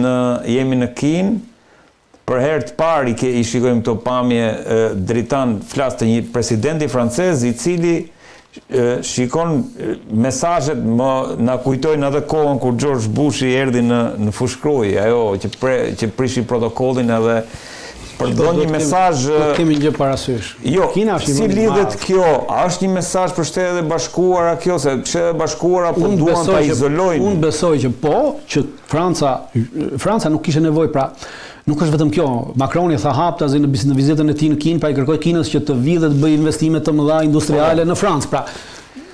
jemi në Kinë. Për herë të parë i shikojmë këto pamje Dritan flas të një presidenti francez i cili shikon mesazhet na kujtojnë atë kohën kur George Bushi erdhi në fushkruj, ajo që prishi protokollin edhe përdor një mesazh. Kemi gjë parasysh. Jo, si lidhet kjo? A është një mesazh për Shtetet e Bashkuara kjo, se Shtetet e Bashkuara po duan ta izolojnë? Unë besoj që që Franca nuk kishte nevojë, pra nuk është vetëm kjo. Macroni tha haptazi në vizitën e tij në Kinë, pa i kërkoi Kinës që të vijë dhe të bëjë investime të mëdha industriale në Francë. Pra,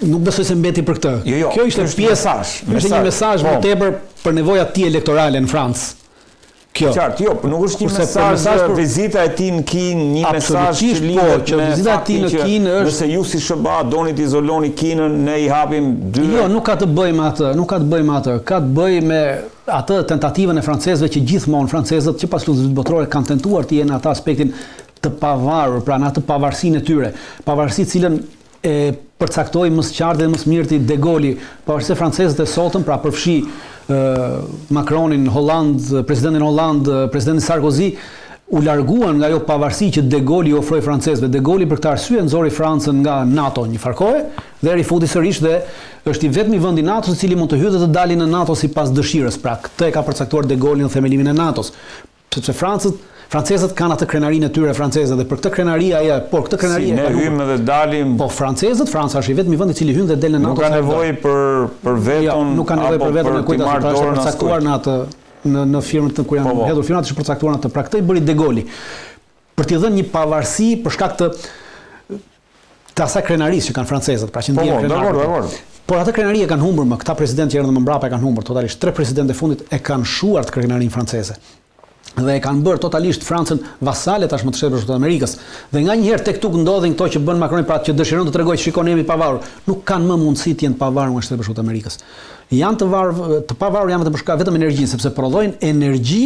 nuk besoj se mbeti për këtë. Kjo ishte pjesë, ishte një mesazh më tepër për nevojat e tij elektorale në Francë. Kjo. Qartë, jo, nuk është një mesazh vizita e tij në Kinë, një mesazh që lidhet me vizita e tij në Kinë është nëse ju si SBA doni të izoloni Kinën, ne i hapim dy. Jo, nuk ka të bëjë me atë, nuk ka të bëjë me atë. Ka të bëjë me atë tentativën e francezëve që gjithmonë francezët që pas luftës botërore kanë tentuar të jenë atë aspektin të pavarur, pra në atë pavarësinë e tyre, pavarësi cilën e përcaktoi më së qartë dhe më së miri De Gaulle, pavarësisht se francezët e sotëm, pra përfshi Macronin, Holland, presidentin Holland, presidentin Sarkozy, u larguan nga ajo pavarësi që De Gaulle i ofroi francezëve. De Gaulle për këtë arsye nxori Francën nga NATO një farkohe dhe rifuti sërish dhe është i vetmi vend i NATO-s i cili mund të hyjë dhe të dalë në NATO sipas dëshirës. Pra, këtë e ka përcaktuar De Gaulle në themelimin e NATO-s. Sepse francezët kanë atë krenarinë e tyre franceze dhe për këtë krenari këtë krenari ne hyjmë dhe dalim. Po francezët, Franca është i vetmi vend i cili hyn dhe del në NATO. Nuk ka nevojë për vetën. Nuk ka nevojë për vetën e kujt është përcaktuar në atë në firmën kur janë hedhur firmat është përcaktuar atë. Pra këtë i bëri De Gaulle për t'i dhënë një pavarësi për shkak të asaj krenarisë që kanë francezët, pra që ndjen krenar. Por atë krenari e kanë humbur më, këta presidentë që erdhën më mbrapa e kanë humbur totalisht. 3 presidentë e fundit e kanë shuar të krenarinë franceze. Dhe e kanë bërë totalisht Francën vasale tashmë të Shtetit Bashkuar të Amerikës. Dhe nganjëherë tek këtu ndodhin këto që bën Macroni pra që dëshiron të tregojë shikoni jemi pavarur. Nuk kanë më mundësi të jenë të pavarur nga Shteti Bashkuar të Amerikës. Janë të pavarur janë vetëm energjinë, sepse prodhojnë energji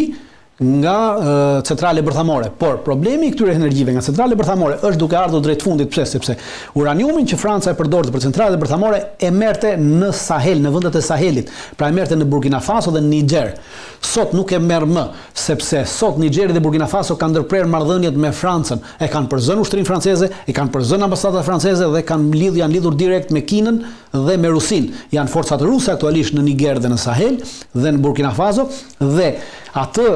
nga centrale bërthamore. Por problemi i këtyre energjive nga centrale bërthamore është duke ardhur drejt fundit. Pse? Sepse uraniumin që Franca e përdorte për centralet bërthamore e merrte në Sahel, në vendet e Sahelit. Pra e merrte në Burkina Faso dhe në Niger. Sot nuk e merr më, sepse sot Nigeri dhe Burkina Faso kanë ndërprer marrëdhëniet me Francën. E kanë për zënë ushtrinë franceze, e kanë për zënë ambasadat franceze dhe janë lidhur direkt me Kinën dhe me Rusinë. Janë forcat ruse aktualisht në Niger dhe në Sahel dhe në Burkina Faso dhe atë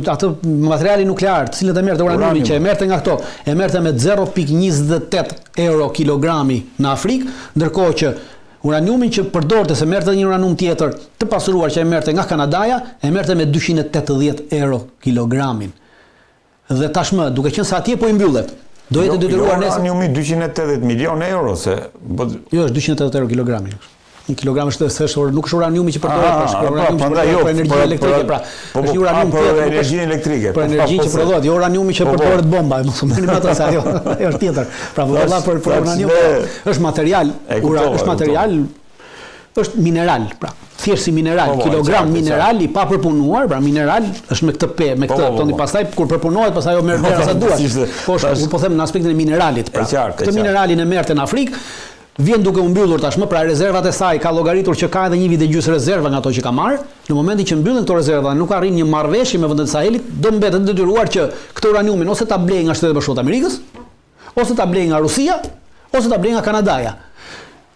atë materiali nuklear, të cilët e merrte uraniumin që e merrte nga këto, e merrte me 0.28 euro kilogrami në Afrikë, ndërkohë që uraniumin që përdorte se merrte një uranium tjetër të pasuruar që e merrte nga Kanadaja, e merrte me 280 euro kilogramin. Dhe tashmë, duke qenë se atje po i mbyllet, do jetë detyruar nesër. Uraniumi 280 milion euro se jo, është 280 euro kilogrami. 1 kilogram është nuk është uraniumi që përdoret për energji elektrike, pra. Është një uranium për energji elektrike. Për energji që prodhohet, jo uraniumi që përdoret bomba, mos më bëni atë se ajo është tjetër. Pra valla për uranium është material, është mineral, pra. Thjesht si mineral, kilogram mineral i papërpunuar, pra mineral është me këtë toni pastaj kur përpunohet pastaj ajo merr dera sa duhet. Po po them në aspektin e mineralit, pra. Këtë mineralin e merrte në Afrikë. Vjen duke u mbyllur tashmë, pra rezervat e saj ka llogaritur që ka edhe 1 vit e gjysmë rezerva nga ato që ka marrë. Në momentin që mbyllen këto rezerva dhe nuk arrin një marrëveshje me vendet e Sahelit, do mbetet detyruar që këtë uraniumin ose ta blejë nga Shtetet e Bashkuara të Amerikës, ose ta blejë nga Rusia, ose ta blejë nga Kanadaja.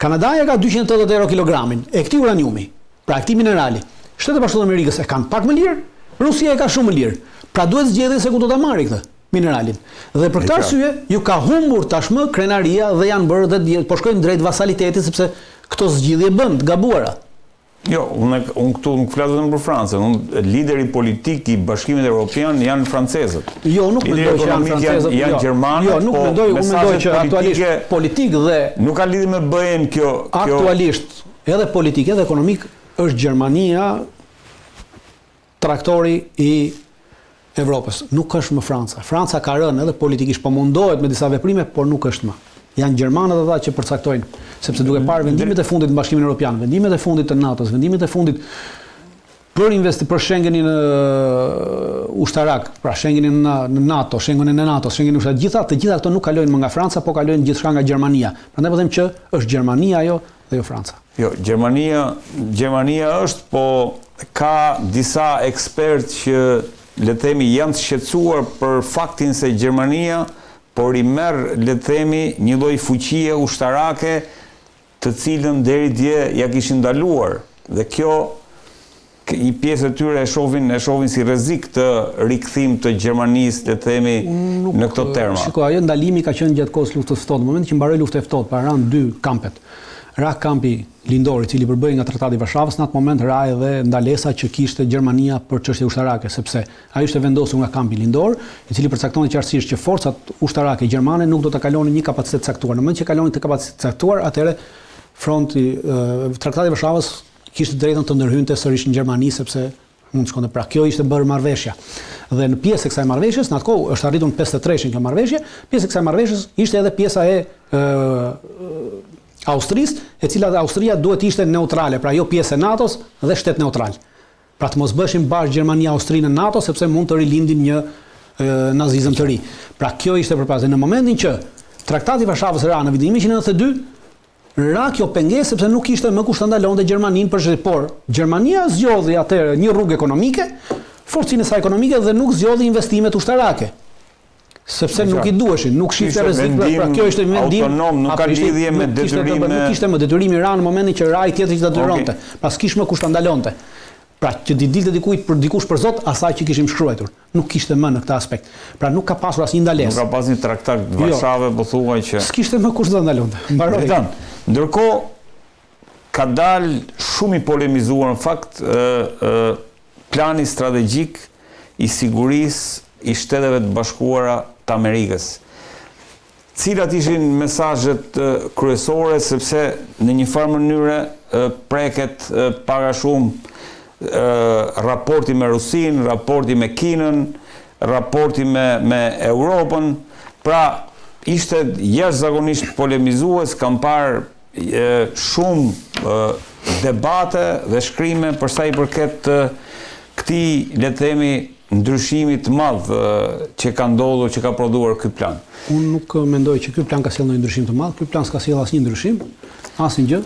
Kanadaja ka 280 euro kilogramin e këtij uraniumi, pra këtij minerali. Shtetet e Bashkuara të Amerikës e kanë pak më lirë, Rusia e ka shumë më lirë. Pra duhet zgjedhjen se ku do ta marrë këtë mineralin. Dhe për këtë arsye ju ka humbur tashmë krenaria dhe janë bërë dhe po shkojnë drejt vasalitetit sepse këto zgjidhje bën të gabuara. Jo, unë këtu nuk flas vetëm për Francën, lideri politik i Bashkimit Evropian janë francezët. Jo, nuk mendoj që janë francezët, janë gjermanët. Jo, nuk mendoj, unë mendoj që aktualisht politik dhe nuk ka lidhje me BE-n kjo. Aktualisht edhe politik edhe ekonomik është Gjermania traktori i Evropës, nuk është më Franca. Franca ka rënë edhe politikisht, po mundohet me disa veprime, por nuk është më. Janë gjermanët ata që përcaktojnë, sepse duke parë vendimet e fundit në Bashkimin Evropian, vendimet e fundit të NATO-s, vendimet e fundit për Schengenin ushtarak, pra Schengenin në NATO, Schengenin e NATO, Schengenin ushtarak, të gjitha këto nuk kalojnë më nga Franca, po kalojnë gjithçka nga Gjermania. Prandaj po them që është Gjermania ajo dhe jo Franca. Jo, Gjermania është, po ka disa ekspertë që le të themi, janë të shqetësuar për faktin se Gjermania por i merr, le të themi, një lloj fuqie ushtarake të cilën deri dje ja kishin ndaluar. Dhe kjo një pjesë e tyre e shohin si rrezik të rikthim të Gjermanisë, le të themi, në këto terma. Shiko, ajo ndalimi ka qenë gjatë kohës luftës së ftohtë. Në momentin që mbaroi lufta e ftohtë, para ran dy kampet. Ra kampi lindor, i cili përbëhej nga Tratati i Varshavës, në atë moment ra edhe ndalesa që kishte Gjermania për çështje ushtarake, sepse ai ishte vendosur nga kampi lindor, i cili përcaktonte qartësisht që forcat ushtarake gjermane nuk do të kalonin një kapacitet caktuar. Në moment që kalonin të kapacitet caktuar, atëherë fronti Tratati i Varshavës kishte drejtën të ndërhynte sërish në Gjermani sepse mund të shkonte pra. Kjo ishte bërë marrëveshja. Dhe në pjesë e kësaj marrëveshjes, në atë kohë është arritur në 53-shin kjo marrëveshje, pjesë e kësaj marrëveshjes ishte edhe pjesa e Austrisë, e cila Austria duhet të ishte neutrale, pra jo pjesë e NATO-s dhe shtet neutral. Pra të mos bëshin bashkë Gjermania Austrinë në NATO sepse mund të rilindin një nazizëm të ri. Pra kjo ishte përpasje. Në momentin që Traktati i Varshavës ra në vitin 1992, ra kjo pengesë sepse nuk ishte më kusht të ndalonte Gjermaninë për çdo, por Gjermania zgjodhi atëherë një rrugë ekonomike, forcinë e saj ekonomike dhe nuk zgjodhi investimet ushtarake. Sepse nuk i duheshin, nuk shifte rrezik, pra kjo ishte vendim autonom, nuk ka lidhje me detyrime. Nuk kishte më detyrimi ra në momentin që ra i tjetër që ta detyronte. Pas kish më kusht ta ndalonte. Pra që dilte dikush për Zot asaj që kishim shkruar. Nuk kishte më në këtë aspekt. Pra nuk ka pasur asnjë ndalesë. Nuk ka pasur një traktat Varshave, po thuaj që s'kishte më kusht ta ndalonte. Mbaroi. Ndërkohë ka dalë shumë i polemizuar në fakt plani strategjik i sigurisë i Shteteve të Bashkuara të Amerikës. Cilat ishin mesazhet kryesore, sepse në një farë mënyre preket para shumë raporti me Rusinë, raporti me Kinën, raporti me Europën. Pra ishte jashtëzakonisht polemizues, kam parë shumë debate dhe shkrime për sa i përket këtij, le të themi, ndryshimit të madh që ka ndodhur, që ka prodhuar ky plan. Unë nuk mendoj që ky plan ka sjellë ndonjë ndryshim të madh. Ky plan s'ka sjellë asnjë ndryshim, asnjë gjë.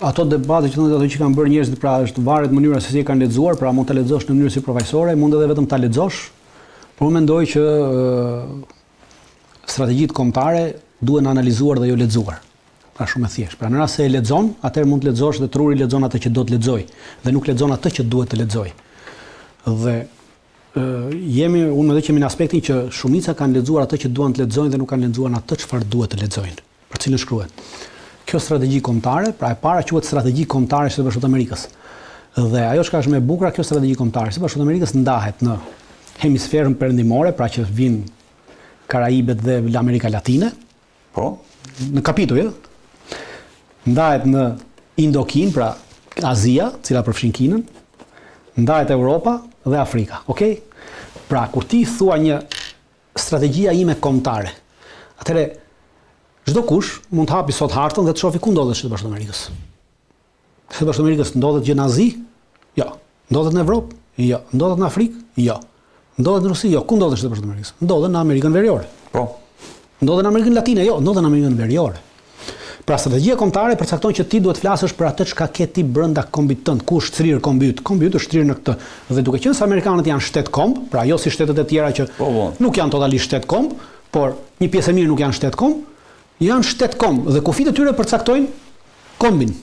Ato debate që thonë ato që kanë bërë njerëzit, pra është varet mënyra se si e kanë lexuar, pra mund ta lexosh në mënyrë si profesore, mund edhe vetëm ta lexosh, por unë mendoj që strategjitë kombëtare duhen analizuar dhe jo lexuar. Pra shumë e thjeshtë. Pra në rast se e lexon, atëherë mund të lexosh dhe truri lexon atë që do të lexoj dhe nuk lexon atë që duhet të lexoj. Dhe unë mendoj që jemi në aspektin që shumica kanë lexuar atë që duan të lexojnë dhe nuk kanë lexuar atë çfarë duhet të lexojnë, për cilën shkruhet. Kjo strategji kombëtare, pra e para quhet strategji kombëtare e Shtetit Bashkuar të Amerikës. Dhe ajo që është më e bukur, kjo strategji kombëtare e Shtetit Bashkuar të Amerikës ndahet në hemisferën perëndimore, pra që vinë Karaibet dhe Amerika Latine. Po, në kapitull, ndahet në Indokin, pra Azia, cila përfshin Kinën, ndahet Europa dhe Afrika, okay? Pra kur ti thua një strategjia ime kombëtare, atëherë çdo kush mund të hapi sot hartën dhe të shohë ku ndodhet Shteti Bashkuar të Amerikës. Shteti Bashkuar të Amerikës ndodhet gjë në Azi? Jo. Ndodhet në Evropë? Jo. Ndodhet në Afrikë? Jo. Ndodhet në Rusi? Jo. Ku ndodhet Shteti Bashkuar të Amerikës? Ndodhet në Amerikën Veriore. Po. Ndodhet në Amerikën Latine? Jo, ndodhet në Amerikën Veriore. Pra strategjia kombëtare përcakton që ti duhet flasësh për atë çka ke ti brenda kombit tënd, ku është shtrirë kombit. Kombit është shtrirë në këtë. Dhe duke qenë se amerikanët janë shtet komb, pra jo si shtetet e tjera që nuk janë totalisht shtet komb, por një pjesë e mirë nuk janë shtet komb, janë shtet komb dhe kufit e tyre përcaktojnë kombin.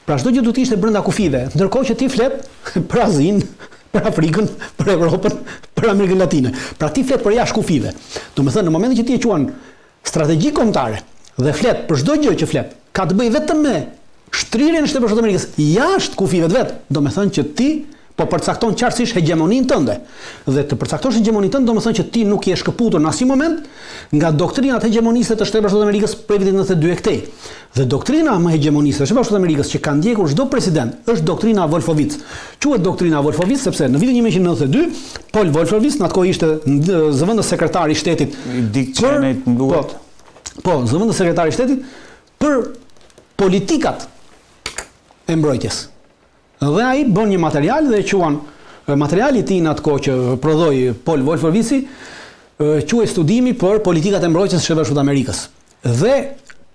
Pra çdo gjë duhet të ishte brenda kufive, ndërkohë që ti flet për Azinë, për Afrikën, për Evropën, për Amerikën Latine. Pra ti flet për jashtë kufive. Domethënë në momentin që ti e quan strategji kombëtare dhe flet për çdo gjë që flet, ka të bëjë vetëm me shtrirjen e Shtetit Bashkuar të Amerikës jashtë kufive të vet. Domethënë që ti po përcakton qartësisht hegemoninë tënde. Dhe të përcaktosh hegemoninë tënde domethënë që ti nuk je shkëputur në asnjë moment nga doktrinat hegemoniste të Shtetit Bashkuar të Amerikës prej vitit 92 e këtej. Dhe doktrina më hegemoniste e Shtetit Bashkuar të Amerikës që ka ndjekur çdo president është doktrina Wolfowitz. Quhet doktrina Wolfowitz sepse në vitin 1992 Paul Wolfowitz në atë kohë ishte zëvendës sekretar i shtetit. Dick Cheney nduhet. Po, zëvendës sekretar i shtetit për politikat e mbrojtjes. Dhe ai bën një material dhe e quan materiali i tij në atë kohë që prodhoi Paul Wolfowitz, quhet studimi për politikat e mbrojtjes së Shtetit Bashkuar të Amerikës. Dhe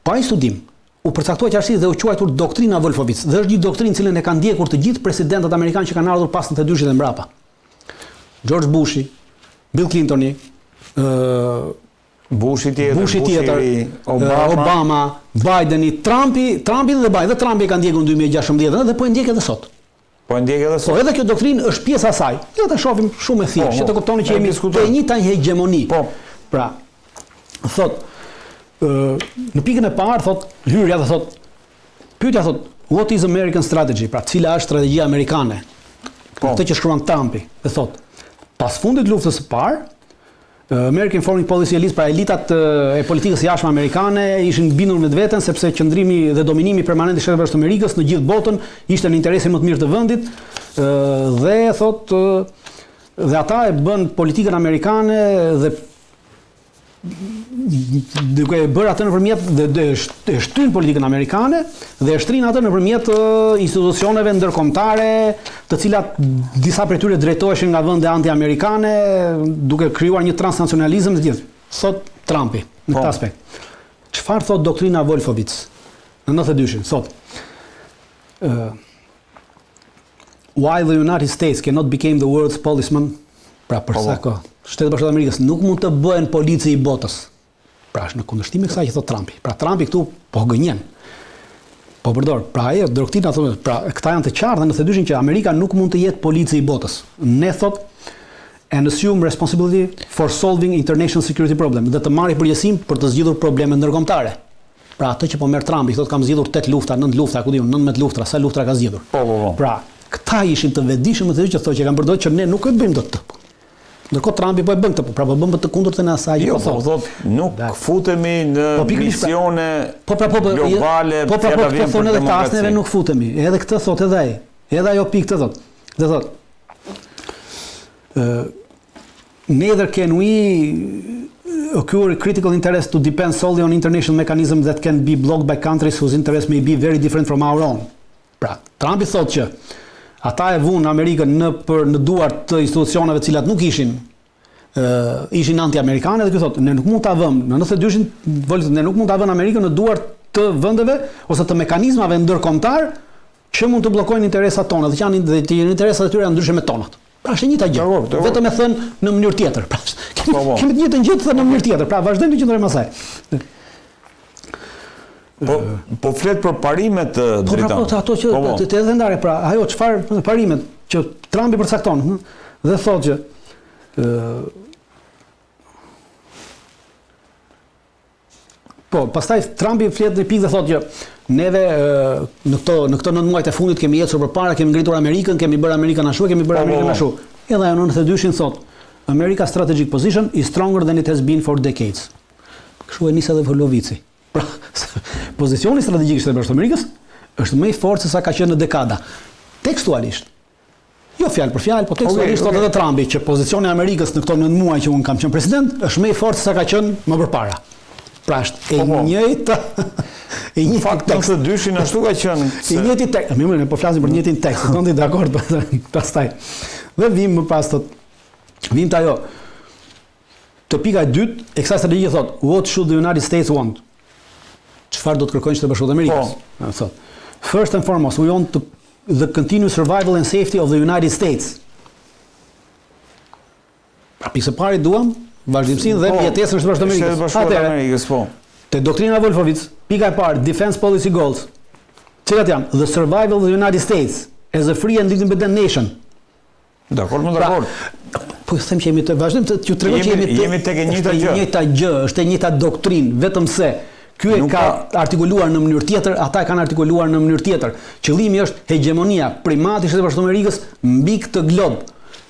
pa ai studim u përcaktua qartësisht dhe u quajtur doktrina Wolfowitz. Dhe është një doktrinë cilën e kanë ndjekur të gjithë presidentët amerikanë që kanë ardhur pas 92-shit e mbrapa. George Bushi, Bill Clintoni, Bushi tjetër, Obama, Bideni, Trumpi dhe Biden. Dhe Trumpi ka ndjekur në 2016 dhe po e ndjek edhe sot. Po ndjek edhe sot. Po edhe kjo doktrinë është pjesë e saj. Ne ta shohim shumë e thjeshtë, që të kuptoni që jemi te një taj hegemoni. Po. Pra, thot në pikën e parë thot hyrja dhe thot pyetja thot what is American strategy? Pra, cila është strategjia amerikane? Po. Këtë që shkruan Trumpi. Dhe thot, pas fundit luftës së parë, American Foreign Policy Elites, pra elitat e politikës jashtme amerikane, ishin bindur me veten sepse qëndrimi dhe dominimi permanent i Shtetit Bashkuar të Amerikës në gjithë botën ishte në interesin më të mirë të vendit, dhe thot dhe ata e bën politikën amerikane dhe duke e bërë atë nëpërmjet dhe e shtyn politikën amerikane dhe e shtrin atë nëpërmjet institucioneve ndërkombëtare, të cilat disa prej tyre drejtoheshin nga vende anti-amerikane, duke krijuar një transnacionalizëm të gjithë. Thot Trumpi në këtë aspekt. Çfarë thot doktrina Wolfowitz në 92-shin? Thot while the United States cannot become the world's policeman, pra përsa kohë Shtetet Bashkuara të Amerikës nuk mund të bëhen polici i botës. Pra është në kundërshtim me kësaj që thot Trumpi. Pra Trumpi këtu po gënjen. Po përdor. Pra ajo doktrina thonë, pra këta janë të qartë në 92-shin që Amerika nuk mund të jetë polici i botës. Ne thot and assume responsibility for solving international security problem, dhe të marrë përgjegjësinë për të zgjidhur probleme ndërkombëtare. Pra atë që po merr Trumpi, thot kam zgjidhur 8 lufta, 9 lufta, ku diun, 19 luftra, sa luftra ka zgjidhur. Po. Pra këta ishin të vetëdijshëm më të që thonë që kanë përdorur që ne nuk e bëjmë dot. Ndërkohë Trumpi po e bën këtë, pra po bën të kundërtën e asaj. Jo, po thot, nuk futemi në misione globale, fjala vjen për demokraci. Ne nuk futemi. Edhe këtë thot edhe ai. Edhe ajo pikë të thot. Dhe thot neither can we occur critical interest to depend solely on international mechanisms that can be blocked by countries whose interests may be very different from our own. Pra, Trumpi thot që ata e vunë Amerikën në duart të institucioneve të cilat nuk ishin anti-amerikane, dhe ky thotë, ne nuk mund ta vëmë në 92-shin, ne nuk mund ta vëmë Amerikën në duart të vendeve ose të mekanizmave ndërkombëtar që mund të bllokojnë interesat tona, dhe që janë interesat e tyre janë ndryshe me tonat. Pra është e njëjta gjë. Vetëm e thën në mënyrë tjetër. Pra kemi të njëjtën gjë të thënë në mënyrë tjetër. Pra vazhdojmë të qëndrojmë asaj. Po flet për parimet drejton. Po ato që të edhe ndare, pra ajo çfarë parimet që Trumpi përcakton dhe thotë që po, pastaj Trumpi flet në pikë dhe thotë që neve në këto 9 muajt e fundit kemi ecur përpara, kemi ngritur Amerikën, kemi bërë Amerikën ashtu, kemi bërë Amerikën ashtu. Edhe ajo në 92-shin thotë, America's strategic position is stronger than it has been for decades. Kështu e nis edhe Volovici. Pra, pozicioni strategjik i Shtetit Bashkuar të Amerikës është më i fortë se sa ka qenë në dekada. Tekstualisht. Jo fjalë për fjalë, po tekstualisht thotë edhe Trumpi që pozicioni i Amerikës në këto 9 muaj që un kam qenë president është më i fortë se sa ka qenë më përpara. Pra është e njëjta e një fakt tekst të dyshin ashtu ka qenë. I njëjti tekst. Mirë, ne po flasim për njëjtin tekst. Tonë dakord pastaj. Dhe vim më pas vim te ajo. Te pika e dytë e kësaj strategjie thotë, what should the United States want? Çfarë do të kërkojnë Shtetet Bashkuara të Amerikës? Thot, first and foremost, we want the continuous survival and safety of the United States. Pra pikë së pari duam vazhdimsinë dhe mjetesën e Shtetit Bashkuar të Amerikës. Po. Te doktrina Wolfowitz, pika e parë, defense policy goals. Cilat janë? The survival of the United States as a free and independent nation. Dakor, dakor. Po them që jemi të vazhdojmë të ju tregoj që jemi tek e njëjta gjë. Njëjta gjë, është e njëjta doktrinë, vetëm se ky e ka artikuluar në mënyrë tjetër, ata e kanë artikuluar në mënyrë tjetër. Qëllimi është hegemonia, primati i Shtetit Bashkuar të Amerikës mbi këtë glob.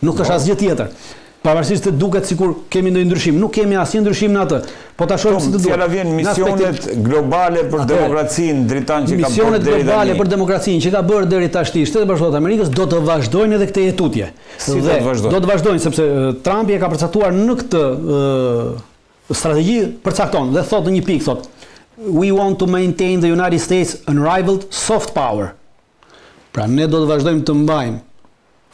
Nuk është asgjë tjetër. Pavarësisht se duket sikur kemi ndonjë ndryshim, nuk kemi asnjë ndryshim në atë. Po ta shohim si të duhet. Fjala vjen misionet globale për demokracinë, dritan që ka bërë misionet globale për demokracinë që ka bërë deri tash Shtetet Bashkuara të Amerikës do të vazhdojnë edhe këtë jetutje. Do të vazhdojnë sepse Trumpi e ka përcaktuar në këtë strategji përcakton dhe thotë në një pikë thotë we want to maintain the United States unrivaled soft power. Pra ne do të vazhdojmë të mbajmë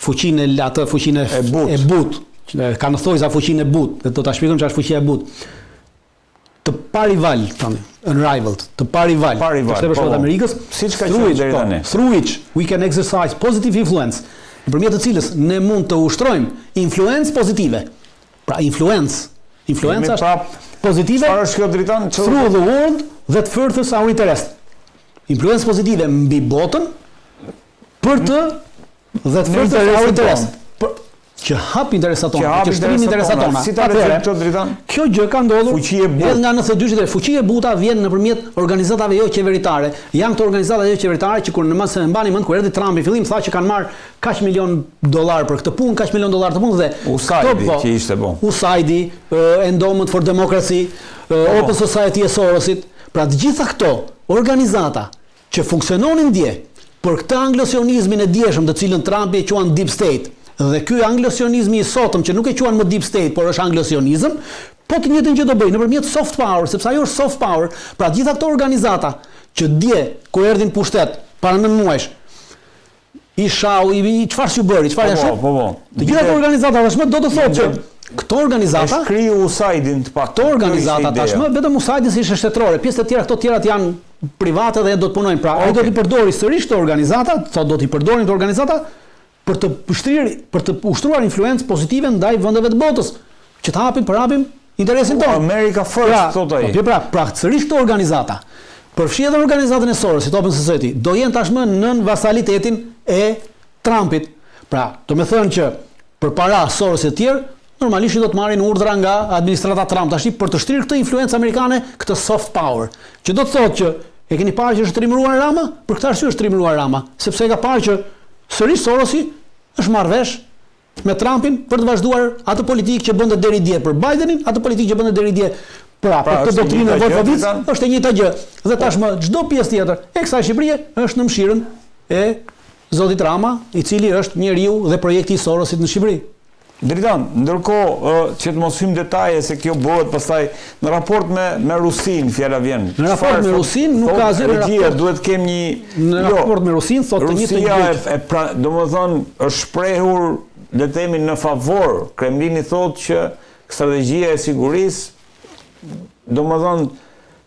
fuqinë e butë. Ka në thojza fuqinë e butë, dhe do ta shpjegojmë çfarë është fuqia e butë. Të parival, unrivaled, të parival. Shtetet Bashkuara të Amerikës, siç ka qenë deri tani. Through which we can exercise positive influence nëpërmjet të cilës ne mund të ushtrojmë influencë pozitive. Pra influenca është pozitive çfarë është kjo Dritan? Through the world that furthers our interest. Influencë pozitive mbi botën për të that furthers our interest. Që hap interesat tona, që shtrin interesat tona. Si ta lexojmë këtë Dritan? Kjo gjë ka ndodhur Fuqi e butë. edhe nga 92 deri. Fuqi e buta vjen nëpërmjet organizatave jo qeveritare. Janë këto organizata jo qeveritare që kur nëse mbani mend kur erdhi Trumpi fillim tha që kanë marrë kaq milion dollar për këtë punë, kaq milion dollar të punë dhe USAID që ishte USAID, Endowment for Democracy, Open Society e Sorosit. Pra të gjitha këto organizata që funksiononin dje për këtë anglosionizmin e djeshëm të cilën Trumpi e quan deep state. Dhe ky anglosionizmi i sotëm që nuk e quan më deep state, por është anglosionizëm, po të njëjtën gjë do bëjnë nëpërmjet soft power, sepse ajo është soft power. Pra gjitha këto organizata që dje kur erdhin pushtet para 9 muajsh, i shau, çfarë s'u bëri, çfarë ashtu? Po. Të gjitha këto organizata tashmë do të thotë që këto organizata shkriu USAID-in të pak. Këto organizata tashmë vetëm USAID-i si ishte shtetërore, pjesët e tjera këto tjerat janë private dhe do të punojnë. Pra ai do t'i përdori sërish këto organizata, thotë do t'i përdorin këto organizata për të ushtruar influencë pozitive ndaj vendeve të botës, që të hapim interesin tonë. America first, thotë ai. Pra, sërish këto organizata, përfshi edhe organizatën e Sorosit, Open Society, do jenë tashmë nën vasalitetin e Trumpit. Pra, do me thënë që përpara Sorosit të tjerë, normalisht do të marrin urdhra nga administrata Trump tash për të shtrirë këtë influencë amerikane, këtë soft power, që do të thotë që e keni parë që është trimëruar Rama, për këtë arsye është trimëruar Rama, sepse e ka parë që sërish Sorosi është marrë vesh me Trumpin për të vazhduar atë politikë që bënte deri dje për Bidenin, atë politikë që bënte deri dje për këtë doktrinë e Volfovicë, është e njëjta gjë. Dhe tashmë çdo pjesë tjetër e kësaj Shqipërie është në mshirën e zotit Rama, i cili është njeriu dhe projekti i Sorosit në Shqipëri. Dritan, ndërkohë që të mos hyjmë detaje se kjo bëhet pastaj në raport me Rusin, fjala vjen. Në raport me Rusin nuk ka asgjë raport. Duhet kem një raport me Rusin thotë të njëjtën gjë. Rusia domethënë është shprehur, le të themi, në favor. Kremlini thotë që strategjia e sigurisë domethënë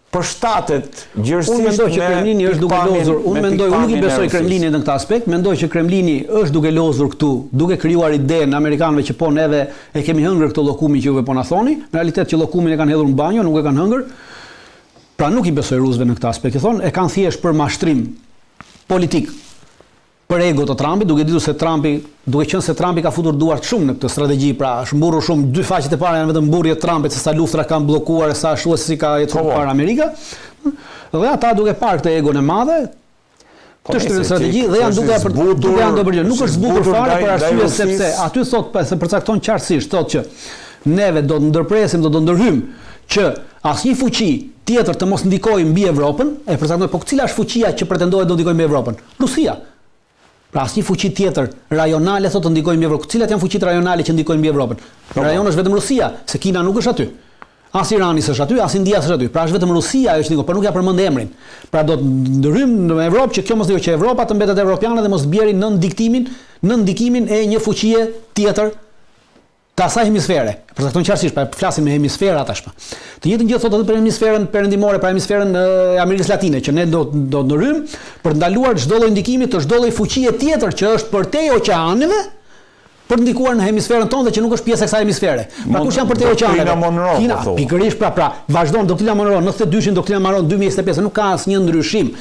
përshtatet gjërësisht. Unë mendoj që Kremlini është duke lozur. Unë nuk i besoj Kremlinit në këtë aspekt. Mendoj që Kremlini është duke lozur këtu, duke krijuar idenë amerikanëve që po neve e kemi hëngër këtë llokumin që juve po na thoni. Në realitet që llokumin e kanë hedhur në banjo, nuk e kanë hëngër. Pra nuk i besoj rusëve në këtë aspekt. I thonë e kanë thjesht për mashtrim politik për ego të Trumpit, duke qenë se Trumpi ka futur duart shumë në këtë strategji, pra është mburur shumë, dy faqet e para janë vetëm mburrje të Trumpit, se sa luftra kanë bllokuar, sa ashtu si ka jetuar para Amerika. Dhe ata duke parë këtë egon e madhe, të shtyrën strategji dhe janë duke nuk është zbutur fare për arsye sepse aty thotë se përcakton qartësisht, thotë që neve do të ndërpresim, do të ndërhyjmë që asnjë fuqi tjetër të mos ndikojë mbi Evropën, e përcakton, po cila është fuqia që pretendohet do ndikojë mbi Evropën? Rusia. Pra asnjë fuqi tjetër rajonale thotë ndikojnë mbi Evropën. Cilat janë fuqitë rajonale që ndikojnë mbi Evropën? Rajoni është vetëm Rusia, se Kina nuk është aty. As Irani s'është aty, as India s'është aty. Pra është vetëm Rusia ajo që ndikon, por nuk ja përmend emrin. Pra do të ndryhim në Evropë që kjo mos ndikojë, që Evropa të mbetet evropiane dhe mos bjeri nën ndikimin e një fuqie tjetër të asaj hemisfere. Përcakton qartësisht, pra flasim me hemisfera tashmë. Të njëjtën gjë thotë edhe për hemisferën perëndimore, pra hemisferën e Amerikës Latine, që ne do ndryhim për të ndaluar çdo lloj ndikimi të çdo lloj fuqie tjetër që është përtej oqeaneve, për të ndikuar në hemisferën tonë dhe që nuk është pjesë e kësaj hemisfere. Pra kush janë përtej oqeaneve? Kina, pikërisht, pra vazhdon doktrina Monroe, 92-shin doktrina Monroe 2025, nuk ka asnjë ndryshim,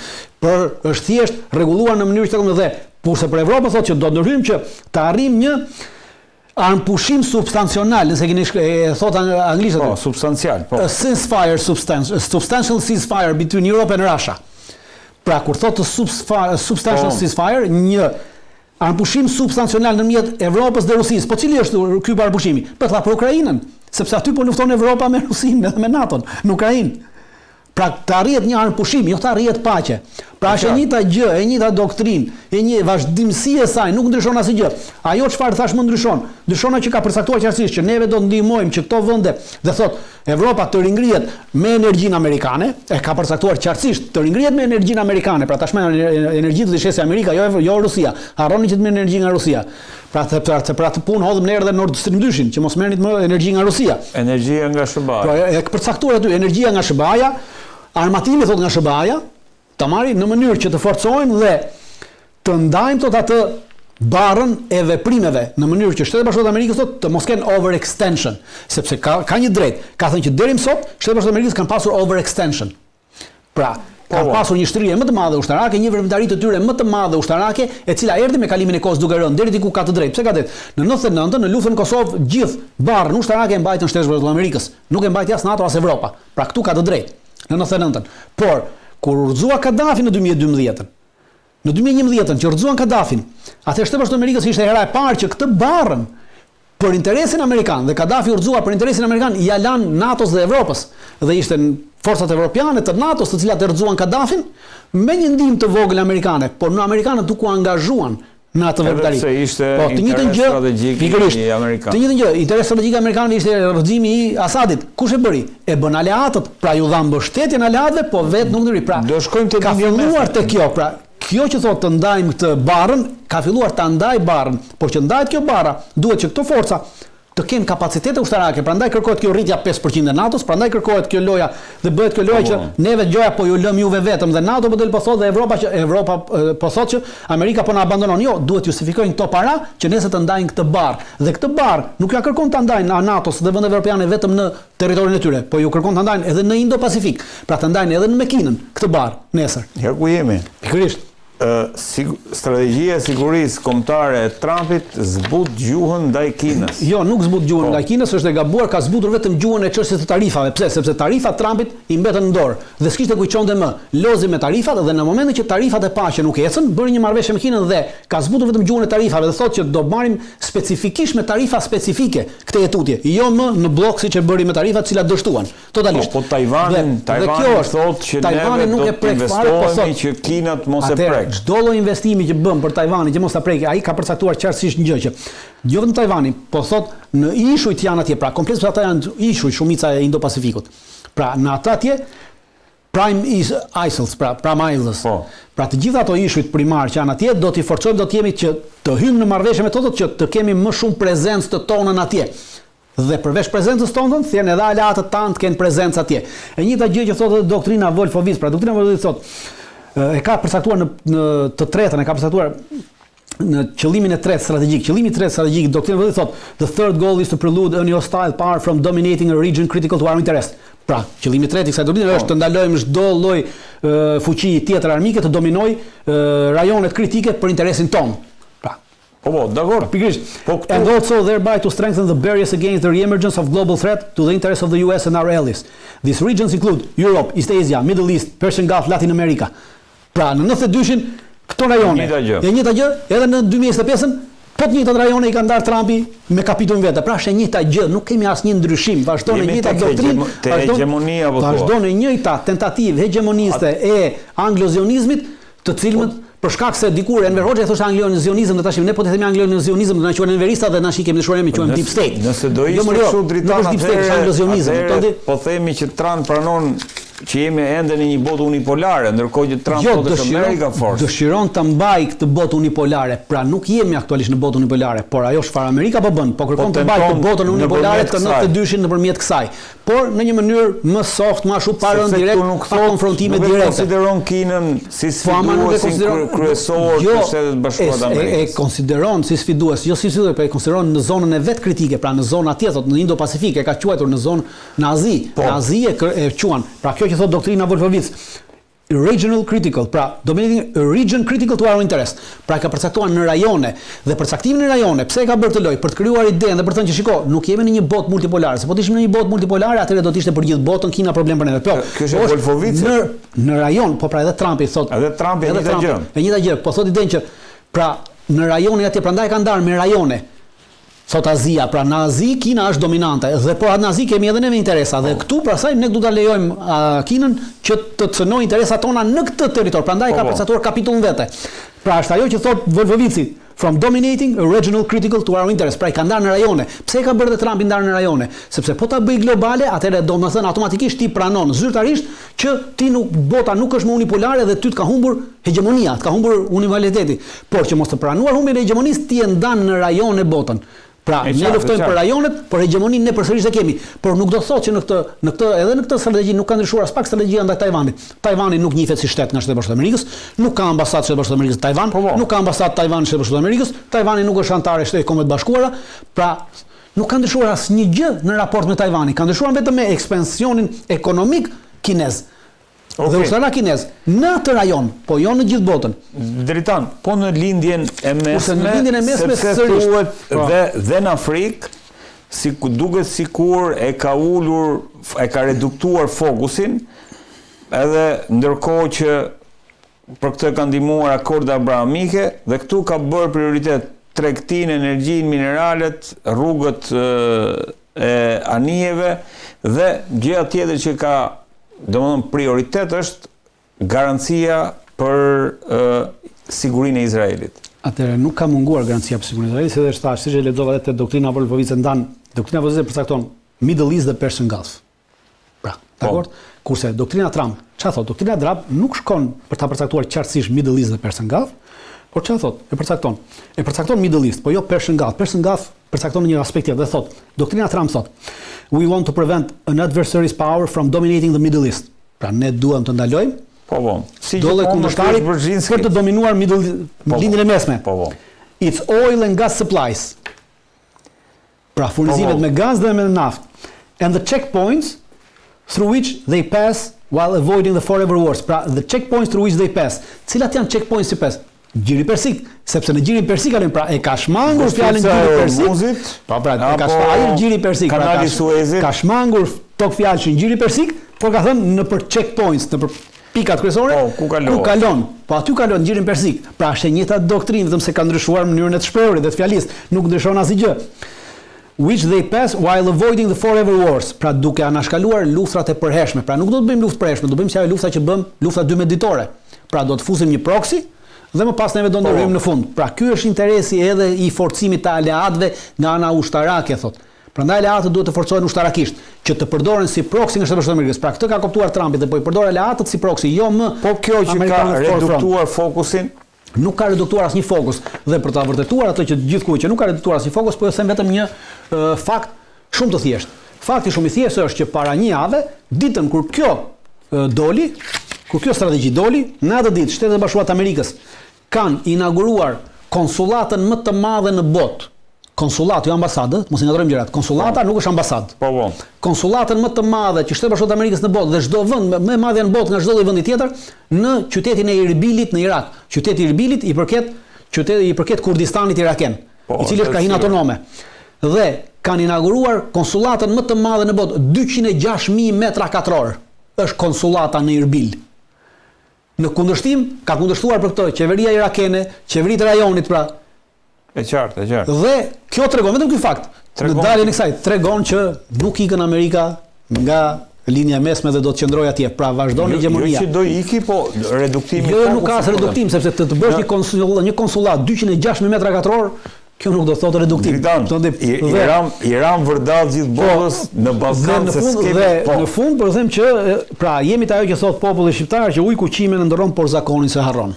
por është thjesht rregulluar në mënyrë që dhe kurse për Evropën thotë që do ndryhim që të arrijmë një armpushim substancional, nëse keni thot anglisht atë. Po, substancial, po. A substantial ceasefire between Europe and Russia. Pra kur thotë substantial ceasefire, një armpushim substancional ndërmjet Evropës dhe Rusisë. Po cili është ky armpushimi? Po tha për Ukrainën, sepse aty po lufton Evropa me Rusinë dhe me NATO-n, në Ukrainë. Pra të arrihet një armpushim, jo të arrihet paqe. Pra është e njëjta gjë, e njëjta doktrinë, e një vazhdimsi e saj, nuk ndryshon asgjë. Ajo çfarë thash më ndryshon? Ndryshon që ka përcaktuar qartësisht që neve do ndihmojmë që këto vende, dhe thot Evropa të ringrihet me energjinë amerikane, e ka përcaktuar qartësisht të ringrihet me energjinë amerikane. Pra tashmë energji do të shesë Amerika, jo Rusia. Harroni që të merrni energji nga Rusia. Pra të punë hodhëm ne edhe Nord Stream 2-shin, që mos merrni më energji nga Rusia. Energjia nga SBA. Pra e përcaktuar aty energjia nga SBA, armatimi thot nga SBA-ja, ta marrin në mënyrë që të forcojnë dhe të ndajmë tot atë barrën e veprimeve në mënyrë që Shtetet Bashkuara të Amerikës thotë të mos kenë overextension, sepse ka një drejt. Ka thënë që deri më sot Shtetet Bashkuara të Amerikës kanë pasur overextension. Pra, kanë pasur një shtrirje më të madhe ushtarake, një veprimtari të tyre më të madhe ushtarake, e cila erdhi me kalimin e kohës duke rënë deri diku ka të drejtë. Pse ka drejtë? Në 99 në luftën në Kosovë gjithë barrën ushtarake e mbajtën Shtetet Bashkuara të Amerikës, nuk e mbajti as NATO as Evropa. Pra këtu ka të drejtë në 99. Por kur urxua Kadhafi në 2012-ën, në 2011-ën që urxuan Kadhafin, atëherë Shtetet Bashkuara të Amerikës ishte hera e parë që këtë barrën për interesin amerikan dhe Kadhafi urxua për interesin amerikan ja lan NATO-s dhe Evropës dhe ishte forcat evropiane të NATO-s të cilat urxuan Kadhafin me një ndihmë të vogël amerikane, por në amerikanët duke u angazhuar në atë veprimtari. Edhe pse ishte interes strategjik i amerikanëve. Të njëjtën gjë, interes strategjik i amerikanëve ishte rrëzimi i Asadit. Kush e bëri? E bën aleatët, pra ju dha mbështetjen aleatëve, po vetë nuk ndryri. Pra do shkojmë te ka filluar te kjo, pra kjo që thotë të ndajmë këtë barrën, ka filluar ta ndaj barrën, por që ndahet kjo barra, duhet që këto forca të kenë kapacitete ushtarake, prandaj kërkohet kjo rritja 5% e NATO-s, prandaj kërkohet kjo loja dhe bëhet kjo loja që neve gjoja po ju lëm juve vetëm dhe NATO po del po thotë dhe Evropa po thotë që Amerika po na abandonon. Jo, duhet justifikojnë këto para që nëse të ndajnë këtë barr. Dhe këtë barr nuk ja kërkon ta ndajnë NATO-s dhe vendet evropiane vetëm në territorin e tyre, po ju kërkon ta ndajnë edhe në Indo-Pacifik. Pra të ndajnë edhe në Mekinën këtë barr nesër. Ja ku jemi? Pikërisht. Strategjia e sigurisë kombëtare e Trumpit zbut gjuhën ndaj Kinës. Jo, nuk zbut gjuhën ndaj Kinës, është e gabuar, ka zbutur vetëm gjuhën e çështjes së tarifave. Pse? Sepse tarifat Trumpit i mbetën në dorë dhe s'kishte ku i çonte më. Lozi me tarifat dhe në momentin që tarifat e paqe nuk ecën, bëri një marrëveshje me Kinën dhe ka zbutur vetëm gjuhën e tarifave dhe thotë që do marrim specifikisht me tarifa specifike këtë jetutje, jo më në blok siç e bëri me tarifat të cilat dështuan. Totalisht. Po Tajvani thotë që ne do të investojmë që Kina të mos e prek. Çdo lloj investimi që bën për Tajvanin që mos ta prekë, ai ka përcaktuar qartësisht një gjë që jo vetëm Tajvani, po thot në ishujt janë atje, pra komplekset ata janë ishuj shumica e Indo-Pacifikut. Pra në ata atje Prime Isles, pra Isles. Pra të gjitha ato ishujt primar që janë atje do t'i forcojmë, do të jemi që të hyjmë në marrëveshje me to që të kemi më shumë prezencë të tonën atje. Dhe përveç prezencës tonë, thjen edhe aleatët tanë të kenë prezencë atje. E njëjta gjë që thotë doktrina Wolfowitz, pra doktrina Wolfowitz thotë e ka përcaktuar në të tretën, e ka përcaktuar në qëllimin e tretë strategjik. Qëllimi i tretë strategjik, doktrina Wolfowitz thotë, the third goal is to prelude any hostile power from dominating a region critical to our interest. Pra, qëllimi i tretë i kësaj doktrine është të ndalojmë çdo lloj fuqi tjetër armike të dominojë rajonet kritike për interesin tonë. Dakor. And also thereby to strengthen the barriers against the re-emergence of global threat to the interests of the US and our allies. These regions include Europe, East Asia, Middle East, Persian Gulf, Latin America. Pra, në 92-shin këto rajone. E njëjta gjë, edhe në 2025-ën, po të njëjtat rajone i ka ndarë Trumpi me kapitullin vetë. Pra, është e njëjta gjë, nuk kemi asnjë ndryshim. Vazhdon e njëjta doktrinë, vazhdon e njëjta tentativë hegemoniste e anglozionizmit, të cilët për shkak se dikur Enver Hoxha e thoshte anglozionizëm, dhe tash ne po të themi anglozionizëm, do na quajnë enverista dhe na kemi dëshuar ne quajmë deep state. Nëse do ishte kështu dritan anglozionizëm, po themi që Trump pranon që jemi ende në një botë unipolare, ndërkohë që Trump thotë se Amerika force. Dëshiron ta mbajë këtë botë unipolare. Pra nuk jemi aktualisht në botë unipolare, por ajo çfarë Amerika po bën, po kërkon të mbajë këtë botën unipolare të 92-shin nëpërmjet kësaj. Por në një mënyrë më soft, më ashtu pa rënë direkt, pa konfrontime direkte. Konsideron Kinën si sfiduesin kryesor të Shtetet Bashkuara të Amerikës. E konsideron si sfidues, jo si sfidues, por e konsideron në zonën e vet kritike, pra në zonën atje thotë në Indo-Pacifik, e ka quajtur në zonë në Azi. Në Azi e quan. Pra kjo që thotë doktrina Wolfowitz, regional critical, pra dominating a region critical to our interest. Pra ka përcaktuar në rajone dhe përcaktimin në rajone, pse e ka bërë të loj? Për të krijuar idenë dhe për të thënë që shiko, nuk jemi në një botë multipolare. Se po të ishim në një botë multipolare, atëherë do të ishte për gjithë botën Kina problem për ne. Po, kjo është Wolfowitz. Në rajon, po pra edhe Trumpi thotë. Edhe Trumpi e njëjta gjë. E njëjta gjë, po thotë idenë që pra në rajonin atje prandaj ka ndarë me rajone. Thot Azia, pra në Azi Kina është dominante dhe po atë në Azi kemi edhe ne me interesa dhe këtu prasaj ne du ta lejojmë Kinën që të cënojë interesat tona në këtë territor. Prandaj ka përcaktuar kapitullin vete. Pra është ajo që thot Wolfowitz, from dominating a regional critical to our interest. Pra i ka ndarë në rajone. Pse ka bërë dhe Trump i ndarë në rajone? Sepse po ta bëj globale, atëherë domethënë automatikisht ti pranon zyrtarisht që ti bota nuk është më unipolare dhe ty të ka humbur hegemonia, të ka humbur universaliteti. Por që mos të pranuar humbjen e hegemonisë, ti e ndan në rajone botën. Pra, ne luftojmë për rajonet, për hegemoninë ne përsërisht e kemi, por nuk do thotë që edhe në këtë strategji nuk ka ndryshuar as pak strategjia ndaj Tajvanit. Tajvani nuk njihet si shtet nga Shtetet Bashkuara të Amerikës, nuk ka ambasadë Shtetet Bashkuara të Amerikës në Tajvan, nuk ka ambasadë Tajvani në Shtetet Bashkuara të Amerikës, Tajvani nuk është antar i Shtetit Kombeve të Bashkuara, pra nuk ka ndryshuar asnjë gjë në raport me Tajvanin, ka ndryshuar vetëm me ekspansionin ekonomik kinez. Dhe ushtara kinez në atë rajon, po jo në gjithë botën. Dritan, po në lindjen e mesme, sepse thuhet dhe në Afrikë, duket sikur e ka ulur, e ka reduktuar fokusin, edhe ndërkohë që për këtë ka ndihmuar akordet abrahamike dhe këtu ka bërë prioritet tregtinë, energjinë, mineralet, rrugët e anijeve dhe gjëja tjetër që ka domethënë prioritet është garancia për sigurinë e Izraelit. Atëherë nuk ka munguar garancia për sigurinë e Izraelit, edhe është siç e lexova te doktrina Wolfowitz ndan, doktrina Wolfowitz përcakton Middle East dhe Persian Gulf. Pra, dakord? Kurse doktrina Trump, çfarë thotë? Doktrina Trump nuk shkon për ta përcaktuar qartësisht Middle East dhe Persian Gulf, por çfarë thotë? E përcakton Middle East, po jo Persian Gulf. Persian Gulf përcakton një aspekt tjetër dhe thotë, doktrina Trump thotë, we want to prevent an adversary's power from dominating the Middle East. Pra ne duam të ndalojmë si dole kundërshtarit për të dominuar lindjen e mesme. It's oil and gas supplies. Pra furnizimet me gaz dhe me naftë. And the checkpoints through which they pass while avoiding the forever wars. Pra the checkpoints through which they pass. Cilat janë checkpoints që pass? Gjiri persik, sepse në gjirin persik pra e ka shmangur fjalën gjiri persik. Pra e ka shmangur gjiri persik, kanali Suezit. Ka shmangur tok fjalë që gjiri persik, por ka thënë në për checkpoints, në për pikat kryesore, ku kalon. Po aty kalon gjirin persik. Pra është e njëjta doktrinë, vetëm se ka ndryshuar mënyrën e të shprehurit dhe të fjalisë, nuk ndryshon asgjë. Which they pass while avoiding the forever wars. Pra duke anashkaluar luftrat e përhershme. Pra nuk do të bëjmë luftë përhershme, do bëjmë si ajo lufta që bëm, lufta 12 ditore. Pra do të fusim një proxy dhe më pas neve do ndërhyjmë në fund. Pra ky është interesi edhe i forcimit të aleatëve nga ana ushtarake, thotë. Prandaj aleatët duhet të forcohen ushtarakisht, që të përdoren si proxy nga Shtetet Bashkuara të Amerikës. Pra këtë ka kuptuar Trumpi dhe po i përdor aleatët si proxy, jo më. Po kjo që ka reduktuar fokusin, nuk ka reduktuar asnjë fokus dhe për ta vërtetuar atë që gjithku që nuk ka reduktuar asnjë fokus, po them vetëm një fakt shumë të thjeshtë. Fakti shumë i thjeshtë është që para një jave, ditën kur kjo strategji doli, në atë ditë Shtetet Bashkuara të Amerikës kanë inauguruar konsullatën më të madhe në botë. Konsulat, jo ambasadë, mos i ngatrojmë gjërat. Konsulata nuk është ambasadë. Po. Konsullatën më të madhe që Shtetet Bashkuara të Amerikës në botë dhe çdo vend më e madhe në botë nga çdo lloj vendi tjetër në qytetin e Irbilit në Irak. Qyteti i Irbilit i përket Kurdistanit iraken, i cili është krahinë autonome. Dhe kanë inauguruar konsullatën më të madhe në botë, 206.000 metra katror. Është konsullata në Irbil. Në kundërshtim, ka kundërshtuar për këtë qeveria irakene, qeveritë e rajonit, pra. E qartë. Dhe kjo tregon vetëm ky fakt. Në daljen e kësaj tregon që nuk ikën Amerika nga linja mesme dhe do të qëndrojë atje. Pra vazhdon hegemonia. Jo që do iki, po reduktimi. Jo, nuk ka as reduktim, sepse të bësh një konsullat 206.000 metra katror, kjo nuk do të thotë reduktim. Iran vërdall gjithë botës në Ballkan se skemi. Në fund po them që pra jemi te ajo që thot populli shqiptar që ujku qimen e ndron por zakonin se harron.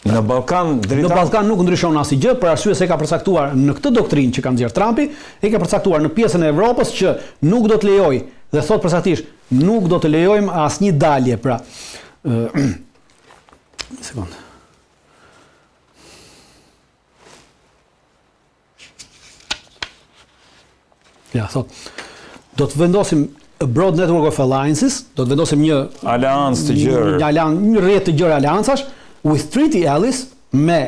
Në Ballkan nuk ndryshon asgjë, për arsye se ka përcaktuar në këtë doktrinë që ka nxjerr Trumpi, e ka përcaktuar në pjesën e Evropës që nuk do të lejojë dhe thot përcaktisht, nuk do të lejojmë asnjë dalje, pra. Një sekond. Ja, thot, do të vendosim a broad network of alliances, do të vendosim një aleancë të gjerë, një rrjet të gjerë aleancash with treaty allies, me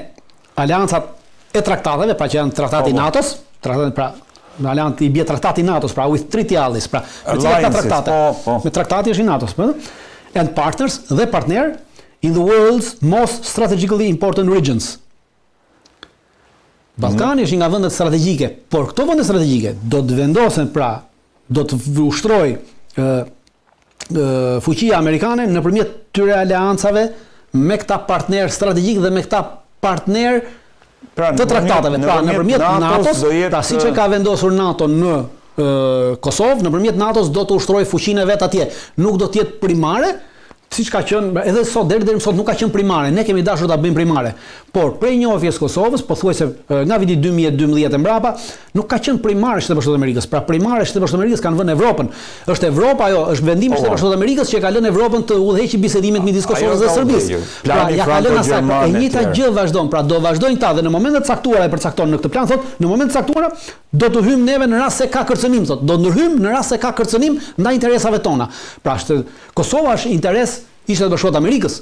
aleancat e traktateve, pra që janë traktati NATO-s, pra aleanci i bie traktati NATO-s, pra with treaty allies, pra me traktati është i NATO-s, and partners dhe partner in the world's most strategically important regions. Ballkani është nga vendet strategjike, por këto vende strategjike do të vendosen, pra, do të ushtroj fuqia amerikane nëpërmjet tyre aleancave me këta partner strategjik dhe me këta partner të traktateve, pra nëpërmjet NATO-s, pra siç e ka vendosur NATO në Kosovë, nëpërmjet NATO-s do të ushtrojë fuqinë e vet atje. Nuk do të jetë primare, siç ka qenë edhe sot deri më sot nuk ka qenë primare. Ne kemi dashur ta bëjmë primare. Por prej njohjes Kosovës, pothuajse nga viti 2012 e mbrapa, nuk ka qenë primare Shtetet Bashkuara të Amerikës. Pra primare Shtetet Bashkuara të Amerikës kanë vënë Evropën. Është Evropa ajo, është vendimi i Shtetet Bashkuara të Amerikës që ka lënë Evropën të udhëheqë bisedimet midis Kosovës dhe Serbisë. Pra ja ka lënë asaj. E njëjta gjë vazhdon. Pra do vazhdojnë ta dhe në momentet caktuara e përcakton në këtë plan thotë, në momentet caktuara do të hyjmë neve në rast se ka kërcënim, thotë. Do ndërhyjmë në rast se ka kërcënim ndaj interesave tona. Pra Kosova është interes i Shtetet Bashkuara të Amerikës.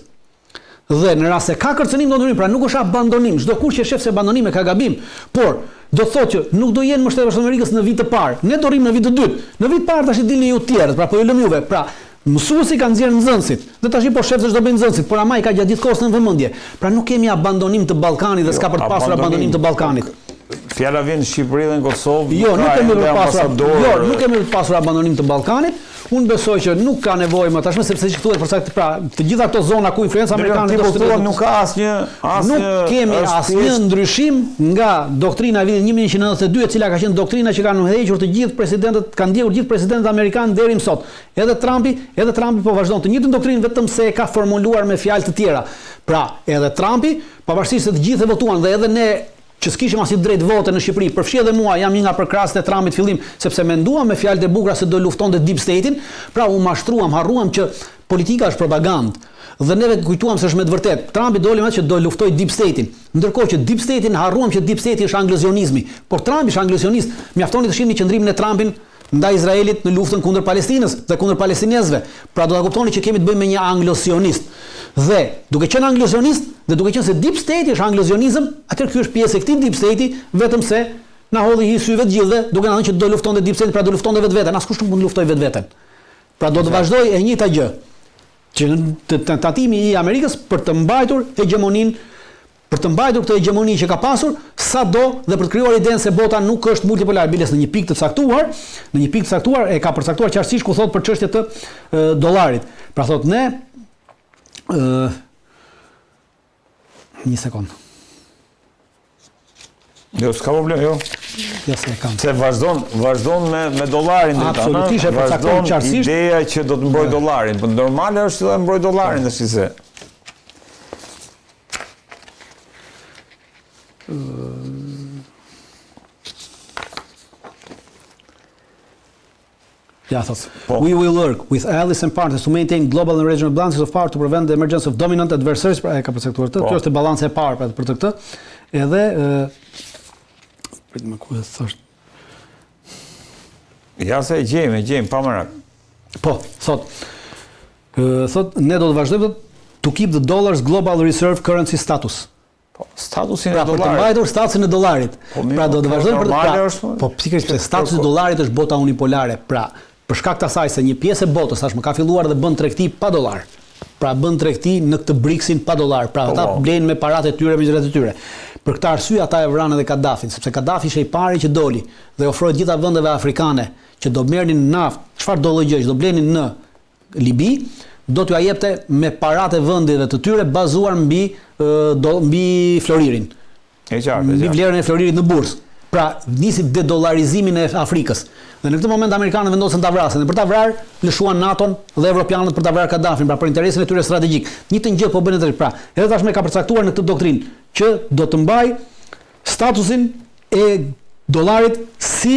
Dhe në rast se ka kërcënim do ndërhyjmë, pra nuk është abandonim. Çdo kush që shef se abandonim e ka gabim. Por do thotë që nuk do jenë më Shtetet Bashkuara të Amerikës në vit të parë. Ne do rrim në vit të dytë. Në vit të parë tash i dilni ju të tjerët, pra po ju lëm juve. Pra mësuesi kanë nxjerrë nxënësit. Dhe tash po shef se çdo bëjnë nxënësit, por amai ka gjatë gjithë kohës në vëmendje. Pra nuk kemi abandonim të Ballkanit dhe s'ka për të pasur abandonim të Ballkanit. Fjala vjen në Shqipëri dhe në Kosovë. Jo, nuk kemi për pasur. Jo, nuk kemi për pasur abandonim të Ballkanit. Unë besoj që nuk ka nevojë më tashmë sepse që thuhet për sa pra të gjitha ato zona ku influenca amerikane do shtohet nuk ka asnjë nuk kemi asnjë ndryshim nga doktrina e vitit 1992 e cila ka qenë doktrina që kanë hequr të gjithë presidentët, kanë ndjekur gjithë presidentët amerikanë deri më sot. Edhe Trumpi po vazhdon të njëjtën doktrinë vetëm se e ka formuluar me fjalë të tjera. Pra, edhe Trumpi, pavarësisht se të gjithë e votuan dhe edhe ne që s'kishim asnjë drejt vote në Shqipëri, përfshi edhe mua, jam një nga përkrasët e Trumpit fillim, sepse menduam me fjalët e bukura se do luftonte Deep State-in, pra u mashtruam, harruam që politika është propagandë. Dhe neve kujtuam se është me të vërtetë. Trumpi doli me që do luftoj Deep State-in. Ndërkohë që Deep State-in harruam që Deep State-i është anglozionizmi. Por Trumpi është anglozionist. Mjaftoni të shihni qëndrimin e Trumpin ndaj Izraelit në luftën kundër Palestinës dhe kundër palestinezëve. Pra do ta kuptoni që kemi të bëjmë me një anglosionist. Dhe duke qenë anglosionist dhe duke qenë se Deep State është anglozionizëm, atëherë ky është pjesë e këtij Deep State-i, vetëm se na hodhi hi syve të gjithëve, duke na thënë që do luftonte Deep State, pra do luftonte vetveten. Askush nuk mund të luftojë vetveten. Pra do të vazhdojë e njëjta gjë. Që tentatimi i Amerikës për të mbajtur hegemoninë, për të mbajtur këtë hegemoni që ka pasur, sado dhe për të krijuar idenë se bota nuk është multipolar, biles në një pikë të caktuar, e ka përcaktuar qartësisht ku thotë për çështje të dollarit. Pra thotë ne një sekond. Jo, s'ka problem, jo. Ja se kam. Se vazhdon me dollarin. Absolutisht e përcakton qartësisht. Ideja që do të mbroj dollarin, por normale është të mbroj dollarin tash se. Ja, thot. We will work with allies and partners to maintain global and regional balances of power to prevent the emergence of dominant adversaries. Pra e ka përcaktuar këtë. Kjo është balanca e parë për këtë. Edhe pritmë ku e thosh. Ja se e gjejmë pa merak. Po, thot ne do të vazhdojmë to keep the dollar's global reserve currency status. Statusin e dollarit. dollarit. Për të mbajtur statusin e dollarit. Pra do të vazhdojmë për të. Po pikërisht se statusi i dollarit është bota unipolare. Pra për shkak të asaj se një pjesë e botës tashmë ka filluar dhe bën tregti pa dollar. Pra bën tregti në këtë BRICS-in pa dollar. Pra ata blenë me paratë e tyre, me gjërat e tyre. Për këtë arsye ata e vranë edhe Kadafin, sepse Kadafi ishte i pari që doli dhe ofroi gjitha vendeve afrikane që do merrnin naftë, çfarë do lloj gjësh, do blenin në Libi, do t'ju jepte me paratë e vendeve të tyre bazuar mbi floririn. E qartë. Mbi vlerën e floririt në bursë. Pra nisi dedollarizimin e Afrikës. Dhe në këtë moment amerikanët vendosën ta vrasin dhe për ta vrarë lëshuan NATO-n dhe evropianët për ta vrarë Kadafin, pra për interesin e tyre strategjik. Një gjë po bën edhe pra. Edhe tashmë ka përcaktuar në këtë doktrinë që do të mbaj statusin e dollarit si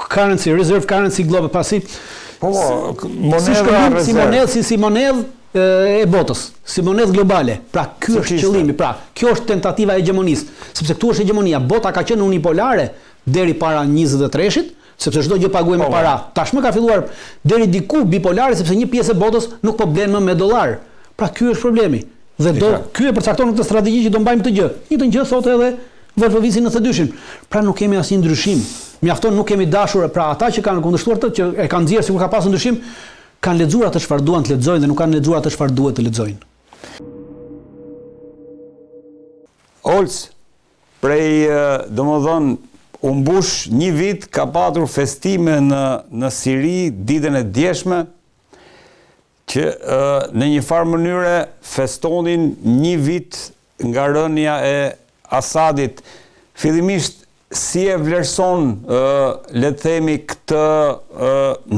currency, reserve currency global pasi. Si monedhë e botës, si monedhë globale. Pra ky është qëllimi, pra kjo është tentativa e hegemonisë, sepse këtu është hegemonia. Bota ka qenë unipolare deri para 23-shit, sepse çdo gjë paguhej me para. Tashmë ka filluar deri diku bipolare sepse një pjesë e botës nuk po blen më me dollar. Pra ky është problemi. Dhe ky e përcakton këtë strategji që do mbajmë këtë gjë. Njëjtën gjë thotë edhe Volvovici në 92-shin. Pra nuk kemi asnjë ndryshim. Mjafton nuk kemi dashur, pra ata që kanë kundërshtuar të që e kanë nxjerrë sikur ka pasur ndryshim, kanë lexuar atë çfarë duan të lexojnë dhe nuk kanë lexuar atë çfarë duhet të lexojnë. Olc, prej domethënë u mbush një vit ka patur festime në Siri ditën e djeshme që në një farë mënyre festonin një vit nga rënja e Asadit. Fillimisht si e vlerëson, le të themi, këtë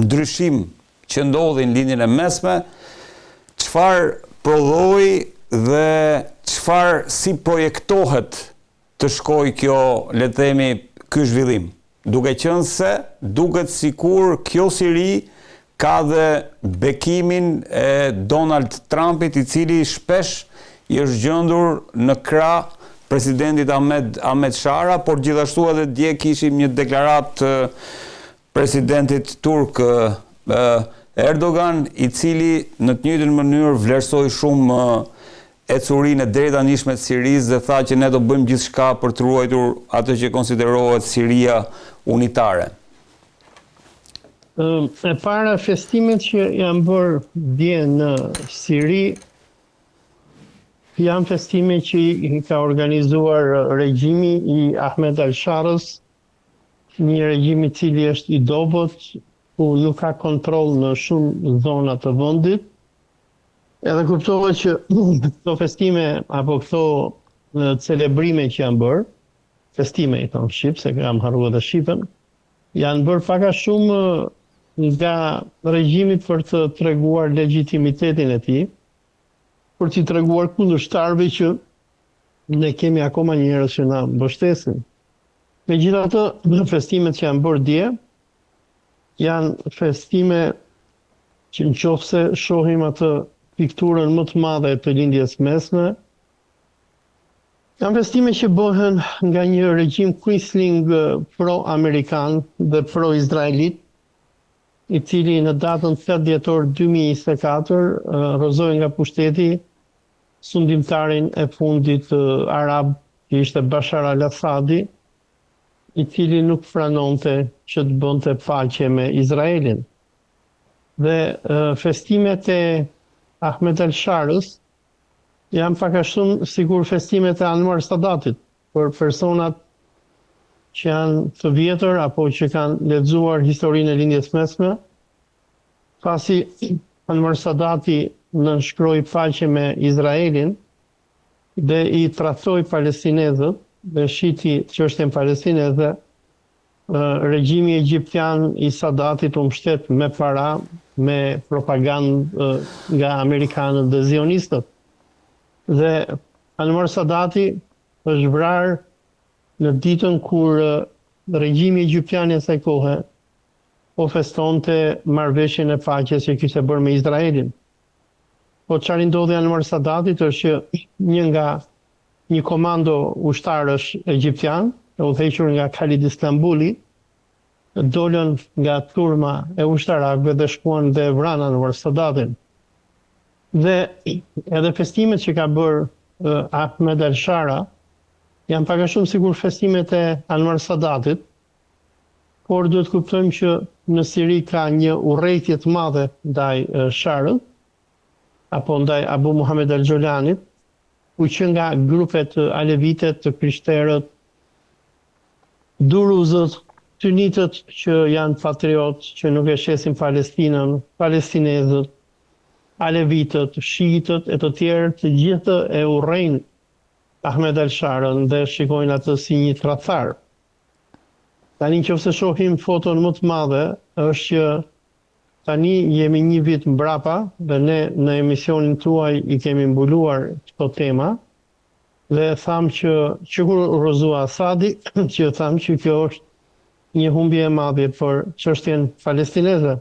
ndryshim që ndodhi në linjën e mesme, çfarë prodhoi dhe çfarë si projektohet të shkojë kjo, le të themi, ky zhvillim, duke qenë se duket sikur kjo siri ka dhe bekimin e Donald Trumpit, i cili shpesh i është gjendur në krah presidentit Ahmed Shara, por gjithashtu edhe dje kishim një deklarat presidentit turk Erdogan, i cili në të njëjtën mënyrë vlerësoi shumë ecurinë e drejtanishme të Sirisë dhe tha që ne do bëjmë gjithçka për të ruajtur atë që konsiderohet Siria unitare. E para, festimet që janë bërë dje në Siri janë festime që i ka organizuar regjimi i Ahmed al-Sharës, një regjim i cili është i dobët, ku nuk ka kontroll në shumë zona të vendit. Edhe kuptohet që këto festime apo këto celebrime që janë bërë, festime i thonë shqip, se kam harruar edhe shqipen, janë bërë pak a shumë nga regjimi për të treguar legitimitetin e tij, për t'i treguar kundërshtarëve që ne kemi akoma njerëz që na mbështesin. Megjithatë, festimet që janë bërë dje janë festime që nëse shohim atë pikturën më të madhe të lindjes mesme, janë festime që bëhen nga një regjim quisling pro-amerikan dhe pro-izraelit, i cili në datën 8 dhjetor 2024 rrëzoi nga pushteti sundimtarin e fundit arab, që ishte Bashar al-Assadi, i cili nuk pranonte që të bënte paqe me Izraelin. Dhe festimet e Ahmed al-Sharës janë pak a shumë sikur festimet e Anwar Sadatit, për personat që janë të vjetër apo që kanë lexuar historinë e lindjes mesme, pasi Anwar Sadati nënshkroi paqe me Izraelin dhe i tradhtoi palestinezët dhe shiti çështjen palestineze, regjimi egjiptian i Sadatit u mbështet me para, me propagandë nga amerikanët dhe zionistët. Dhe Anwar Sadati është vrarë në ditën kur regjimi egjiptian e asaj kohe po festonte marrëveshjen e paqes që kishte bërë me Izraelin. Po çfarë ndodhi Anwar Sadatit është që një komando ushtarësh egjiptian, e udhëhequr nga Khalid Istanbuli, dolën nga turma e ushtarakëve dhe shkuan dhe vranë Anwar Sadatin. Dhe edhe festimet që ka bërë Ahmed al-Shara janë pak a shumë sikur festimet e Anwar Sadatit, por duhet kuptojmë që në Siri ka një urrejtje të madhe ndaj Sharës, apo ndaj Abu Muhammed al-Gjolanit, ku që nga grupet alevitet, të krishterët, duruzët, sunitët që janë patriotë, që nuk e shesin Palestinën, palestinezët, alevitët, shiitët e të tjerë, të gjithë e urrejnë Ahmed al-Sharën dhe shikojnë atë si një tradhtar. Tani nëse shohim foton më të madhe, është që tani jemi një vit mbrapa dhe ne në emisionin tuaj i kemi mbuluar këto tema dhe thamë që kur rrëzua Asadi, që thamë që kjo është një humbje e madhe për çështjen palestineze.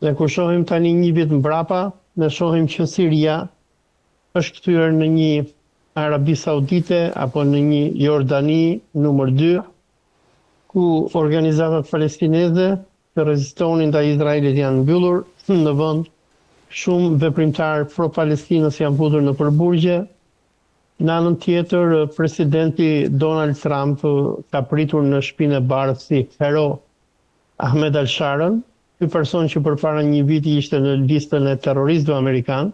Dhe kur shohim tani një vit mbrapa, ne shohim që Siria është kthyer në një Arabi Saudite apo në një Jordani numër 2, ku organizatat palestineze që rezistonin ndaj Izraelit janë mbyllur në vend, shumë veprimtar pro-Palestinës janë futur në përburgje. Në anën tjetër, presidenti Donald Trump ka pritur në Shtëpinë e Bardhë si hero Ahmed al-Sharën, ky person që përpara një viti ishte në listën e terroristëve amerikan,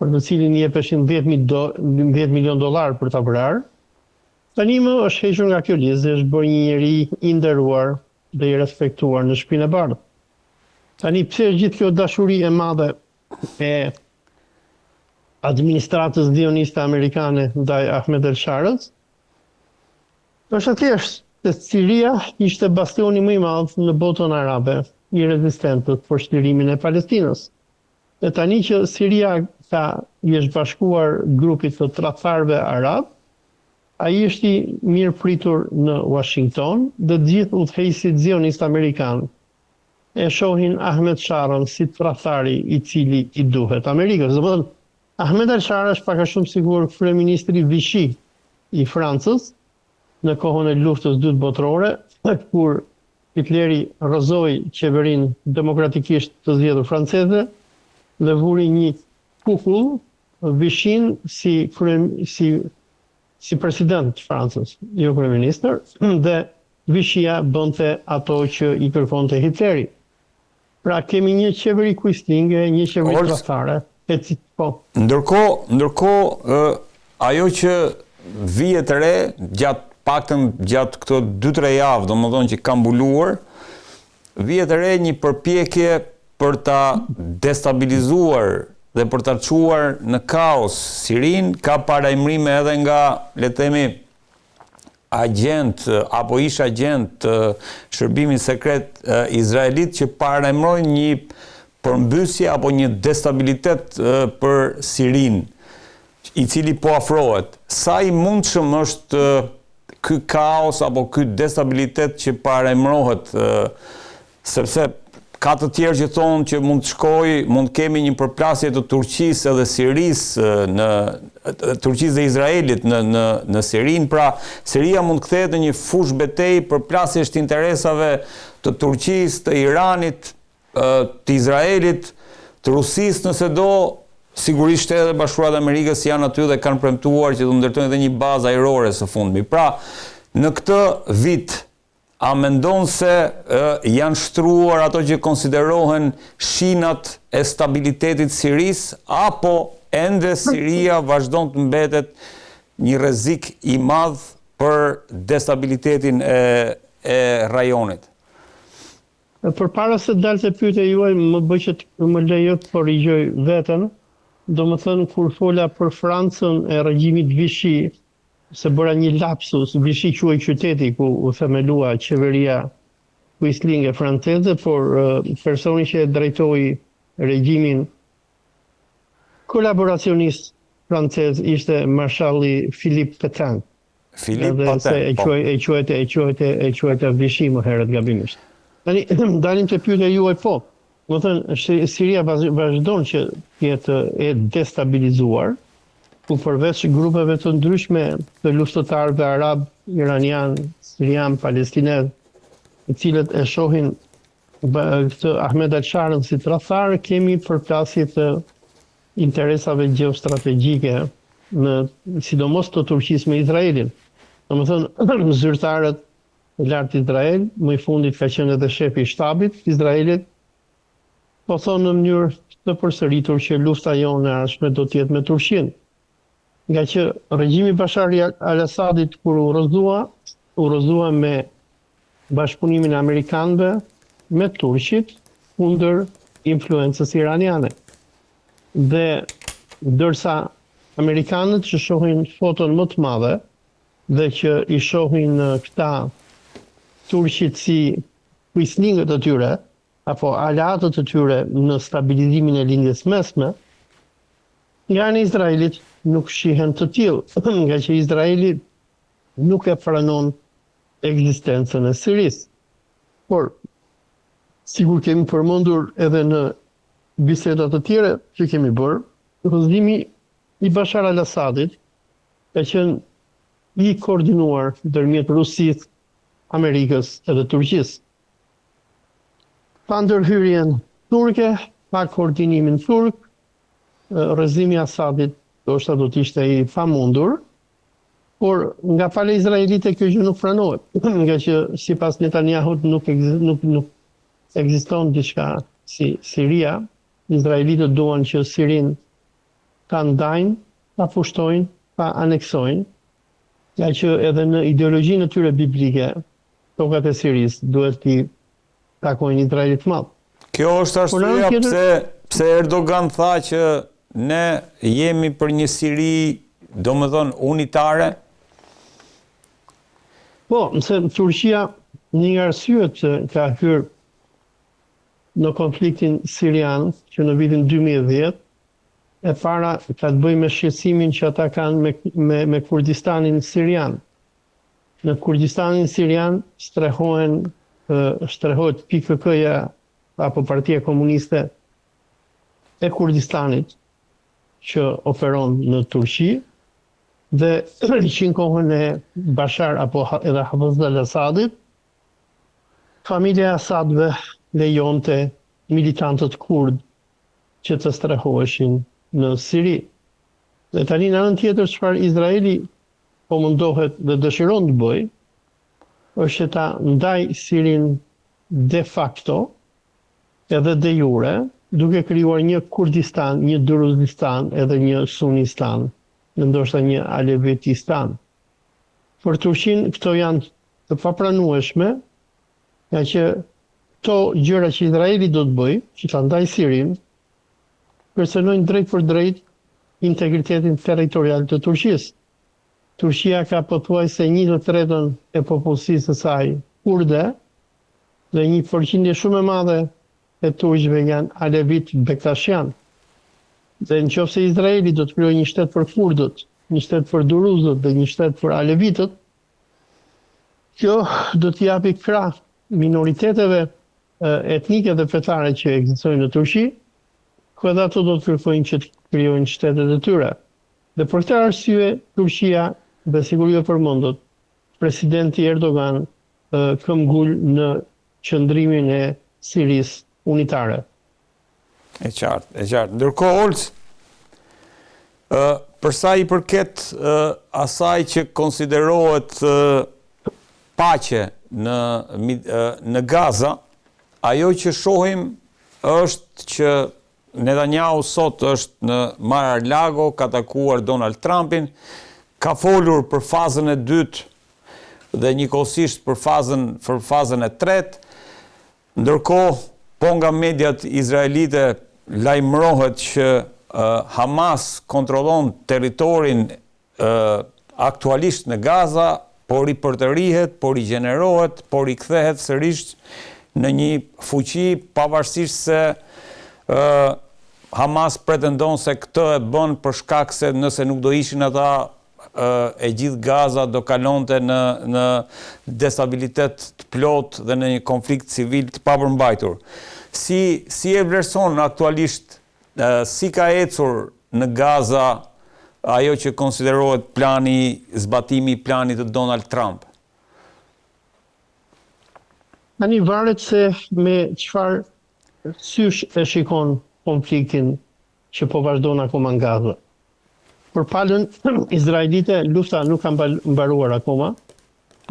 për të cilin i jepeshin $10 milion për ta vrarë. Tani më është hequr nga kjo listë, është bërë një njeri i nderuar dhe i respektuar në Shtëpinë e Bardhë. Tani pse është gjithë kjo dashuri e madhe e administratës zioniste amerikane ndaj Ahmed al-Sharës? Është thjesht se Siria ishte bastioni më i madh në botën arabe i rezistentët për shtirimin e Palestinës. E tani që Siria i është bashkuar grupit të tradhtarëve arab, ai është i mirë pritur në Washington dhe të gjithë udhëheqësit zionist amerikan e shohin Ahmed Sharën si tradhtari i cili i duhet Amerikës. Domethënë, Ahmed al-Shara është pak a shumë sigur kryeministri Vichy i Francës në kohën e luftës dytë botërore, kur Hitleri rrëzoi qeverinë demokratikisht të zgjedhur franceze dhe vuri një kukull Vichin si president të Francës, jo kryeministër, dhe Vichyja bënte ato që i kërkonte Hitleri. Pra kemi një qeveri quislinge, një qeveri tradhtare. Ndërkohë, ajo që vihet e re gjatë këto 2-3 javë, domethënë që ka mbuluar, vihet e re një përpjekje për ta destabilizuar dhe për ta çuar në kaos Sirin. Ka parajmërime edhe nga, le të themi, agent apo ish agent të shërbimit sekret izraelit që parajmërojnë një përmbysje apo një destabilitet për Sirin, i cili po afrohet. Sa i mundshëm është ky kaos apo ky destabilitet që parajmërohet, sepse ka të tjerë që thonë që mund kemi një përplasje të Turqisë edhe Sirisë, Turqisë dhe Izraelit në Sirin, pra Siria mund kthehet në një fushë betejë përplasjesh të interesave të Turqisë, të Iranit, të Izraelit, të Rusisë nëse do, sigurisht Shtetet Bashkuara të Amerikës janë aty dhe kanë premtuar që do ndërtojnë edhe një bazë ajrore së fundmi. Pra, në këtë vit, a mendon se janë shtruar ato që konsiderohen shinat e stabilitetit Siris, apo ende Siria vazhdon të mbetet një rrezik i madh për destabilitetin e rajonit? Përpara se dalte pyetja juaj, më bëj që më lejo të korrigjoj veten. Domethënë, kur fola për Francën e regjimit Vichy, se bëra një lapsus, Vichy quaj qyteti ku u themelua qeveria quislinge franceze, por personi që e drejtoi regjimin kolaboracionist francez ishte marshalli Philippe Pétain. E quajte Vichy më herët gabimisht. Tani, dalim të pyetja juaj po. Më thënë, Siria vazhdon që jetë e destabilizuar, ku përveç grupeve të ndryshme të luftëtarëve arab, iranian, sirian, palestinez, të cilët e shohin këtë Ahmed al-Sharën si tradhtar, kemi përplasje të interesave gjeostrategjike në sidomos të Turqisë me Izraelin. Domethënë, zyrtarët e lartë Izrael, më i fundit ka qenë edhe shefi i shtabit Izraelit, po thonë në mënyrë të përsëritur që lufta jonë e ardhshme do të jetë me Turqinë. Nga që regjimi Bashar al-Assadit kur u rrëzua me bashkëpunimin e amerikanëve me turqit kundër influencës iraniane. Dhe ndërsa amerikanët që shohin foton më të madhe dhe që i shohin këta turqit si quislinget të tyre apo aleatët të tyre në stabilizimin e lindjes mesme, nga në Izraelit nuk shihen të tillë, nga që Izraeli nuk e pranon ekzistencën e Sirisë. Por, sigur kemi përmendur edhe në biseda të tjera që kemi bërë, rrëzimi i Bashar al-Assadit ka qenë i koordinuar ndërmjet Rusisë, Amerikës edhe Turqisë. Pa ndërhyrjen turke, pa koordinimin turk, rrëzimi i Assadit ndoshta do të ishte i pamundur, por nga pala izraelite kjo gjë nuk pranohet, nga që sipas Netanyahut nuk ekziston diçka si Siria. Izraelitët duan që Sirin ta ndajnë, ta fushtojnë, ta aneksojnë, nga që edhe në ideologjinë e tyre biblike, tokat e Sirisë duhet t'i takojnë Izraelit madh. Kjo është arsyeja pse Erdogan tha që ne jemi për një Siri, domethënë unitare. Po, nëse Turqia një nga arsyet që ka hyrë në konfliktin sirian që në vitin 2010, e para ka të bëjë me shqetësimin që ata kanë me Kurdistanin sirian. Në Kurdistanin sirian shtrehojt PKK-ja apo Partia Komuniste e Kurdistanit që operon në Turqi dhe që në kohën e Bashar apo edhe Hafez al-Assadit, familja Assadve lejonte militantët kurd që të strehoheshin në Siri. Dhe tani në anën tjetër çfarë Izraeli po mundohet dhe dëshiron të bëjë, është që ta ndaj Sirin de facto edhe de jure, duke krijuar një Kurdistan, një Druzistan edhe një Sunistan, ndoshta një Alevitistan. Për Turqinë këto janë të papranueshme, nga që këto gjëra që Izraeli do të bëjë, që ta ndaj Sirin, kërcënojnë drejt për drejt integritetin territorial të Turqisë. Turqia ka pothuajse 1/3 e popullsisë së saj kurde dhe një përqindje shumë e madhe e turqëve janë alevit bektashian. Dhe nëse Izraeli do të krijojë një shtet për kurdët, një shtet për duruzët dhe një shtet për alevitët, kjo do të japi krah minoriteteve etnike dhe fetare që ekzistojnë në Turqi, ku edhe ato do të kërkojnë që të krijojnë shtetet e tyre. Dhe për këtë arsye, Turqia, dhe siguri e përmendët, presidenti Erdogan këmbgul në qëndrimin e Sirisë unitare. E qartë. Ndërkohë, Olc, për sa i përket asaj që konsiderohet paqe në Gaza, ajo që shohim është që Netanyahu sot është në Mar-a-Lago, ka takuar Donald Trumpin, ka folur për fazën e dytë dhe njëkohësisht për fazën e tretë, ndërkohë po nga mediat izraelite lajmërohet që Hamas kontrollon territorin aktualisht në Gaza, por i përtërihet, por i gjenerohet, por i kthehet sërish në një fuqi, pavarësisht se Hamas pretendon se këtë e bën për shkak se nëse nuk do ishin ata, e gjithë Gaza do kalonte në destabilitet të plot dhe në një konflikt civil të papërmbajtur. Si e vlerëson aktualisht, si ka ecur në Gaza ajo që konsiderohet zbatimi i planit të Donald Trump? Tani varet se me çfarë sysh e shikon konfliktin që po vazhdon akoma në Gaza. Për palën izraelite, lufta nuk ka mbaruar akoma,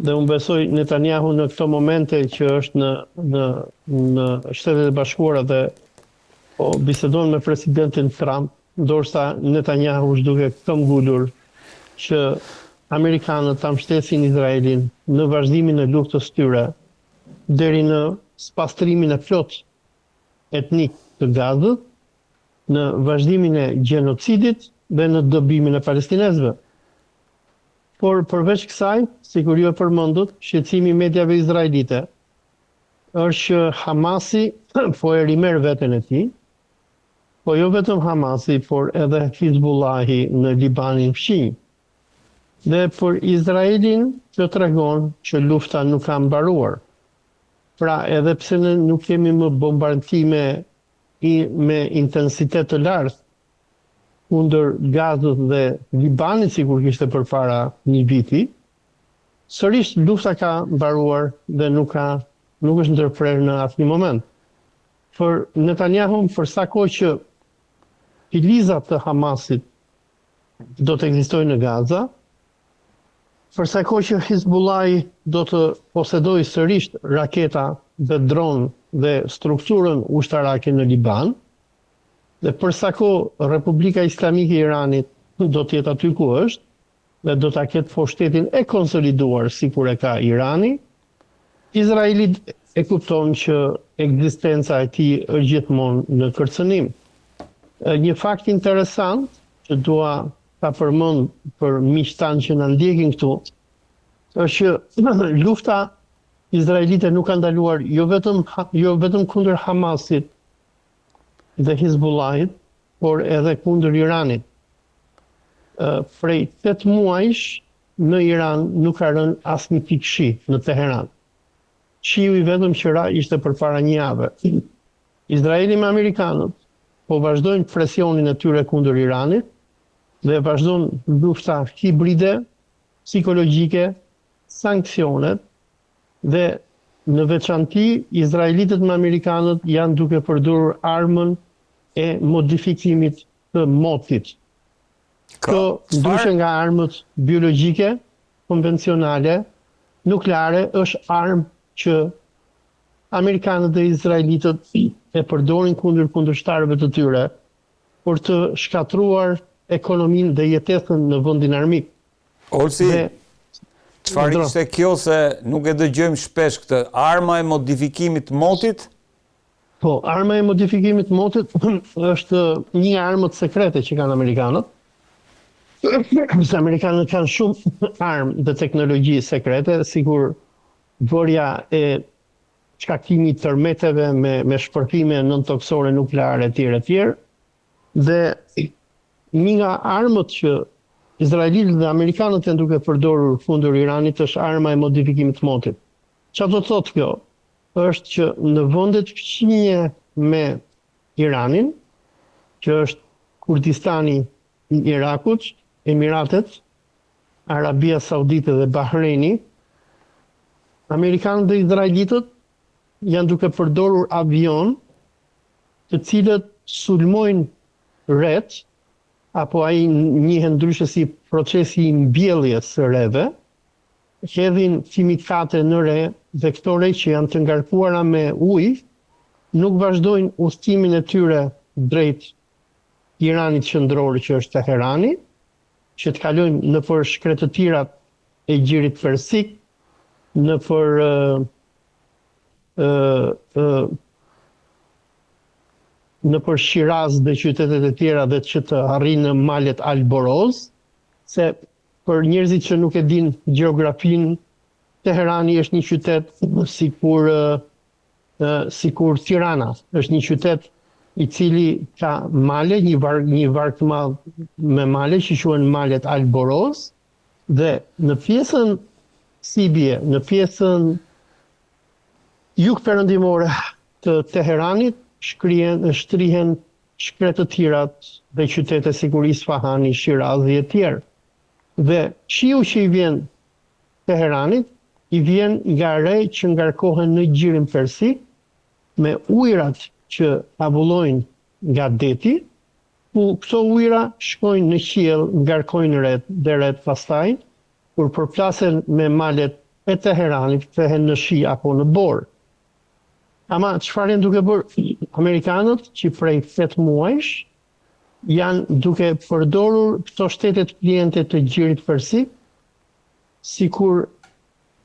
dhe unë besoj Netanyahu në këto momente që është në Shtetet e Bashkuara dhe bisedon me presidentin Trump, ndoshta Netanyahu është duke këmbgulur që amerikanët ta mbështesin Izraelin në vazhdimin e luftës tyre deri në spastrimin e plot etnik të Gazës, në vazhdimin e gjenocidit dhe në dëbimin e palestinezëve. Por përveç kësaj, sikur ju e përmendët, shqetësimi i mediave izraelite është që Hamasi po e rimer veten e tij, po jo vetëm Hamasi, por edhe Hizbullahi në Libanin fqinj. Dhe për Izraelin që tregon që lufta nuk ka mbaruar. Pra edhe pse ne nuk kemi më bombardime me intensitet të lartë kundër Gazës dhe Libanit, sikur kishte përpara një viti, sërish lufta ka mbaruar dhe nuk është ndërprerë në asnjë moment. Për Netanyahu, për sa kohë që filizat të Hamasit do të ekzistojnë në Gaza, për sa kohë që Hizbullahi do të posedojë sërish raketa dhe dron dhe strukturën ushtarake në Liban, dhe për sa kohë Republika Islamike e Iranit do të jetë aty ku është, dhe do ta ketë pushtetin e konsoliduar sikur e ka Irani, Izraeli e kupton që ekzistenca e tij është gjithmonë në kërcënim. Një fakt interesant që dua ta përmend për miqtan që na ndjekin këtu, është që lufta izraelite nuk ka ndaluar jo vetëm kundër Hamasit dhe Hizbullahit, por edhe kundër Iranit. Prej 8 muajsh në Iran nuk ka rënë asnjë pikë shi në Teheran. Shiu i vetëm që ra ishte përpara një jave. Izraeli me amerikanët po vazhdojnë presionin e tyre kundër Iranit dhe vazhdojnë lufta hibride, psikologjike, sanksionet dhe në veçanti izraelitët me amerikanët janë duke përdorur armën e modifikimit të motit. Këto ndryshe nga armët biologjike, konvencionale, nukleare, është armë që amerikanët dhe izraelitët e përdorin kundër kundërshtarëve të tyre për të shkatruar ekonominë dhe jetesën në vendin armik. Olsi, çfarë ishte kjo se nuk e dëgjojmë shpesh këtë arma e modifikimit të motit? Po, arma e modifikimit të motit është një armët sekrete që kanë amerikanët. Se amerikanët kanë shumë armë dhe teknologji sekrete, sikur bërja e shkaktimit tërmeteve me shpërthime nëntoksore nukleare etj. Dhe një nga armët që izraelitët dhe amerikanët janë duke përdorur kundër Iranit është arma e modifikimit të motit. Çfarë do të thotë kjo? Është që në vendet fqinje me Iranin, që është Kurdistani i Irakut, Emiratet, Arabia Saudite dhe Bahreini, amerikanët dhe izraelitët janë duke përdorur avion të cilët sulmojnë rreth, apo ai njihet ndryshe si procesi i mbjelljes së rreve, hedhin kimikate në re dhe këto re që janë të ngarkuara me ujë nuk vazhdojnë udhëtimin e tyre drejt Iranit qendror që është Teherani, që të kalojnë nëpër shkretëtirat e Gjirit Persik, nëpër Shiraz dhe qytetet e tjera dhe që të arrijnë në malet Alboroz, se për njerëzit që nuk e din gjeografinë, Teherani është një qytet sikur Tirana, është një qytet i cili ka male, një varg të madh me male që quhen malet Alboroz, dhe në pjesën Sibie, në pjesën jugperëndimore të Teheranit shtrihen shkretëtirat dhe qytete sikur Isfahani, Shirazi e tjerë. Dhe shiu që i vjen Teheranit, i vjen nga re që ngarkohen në Gjirin Persik, me ujrat që avullojnë nga deti, ku këto ujra shkojnë në qiell, ngarkojnë rreth pastaj, kur përplasen me malet e Teheranit, kthehen në shi apo në bor. Ama çfarë janë duke bërë amerikanët që prej 8 muajsh janë duke përdorur këto shtetet kliente të Gjirit Persik, sikur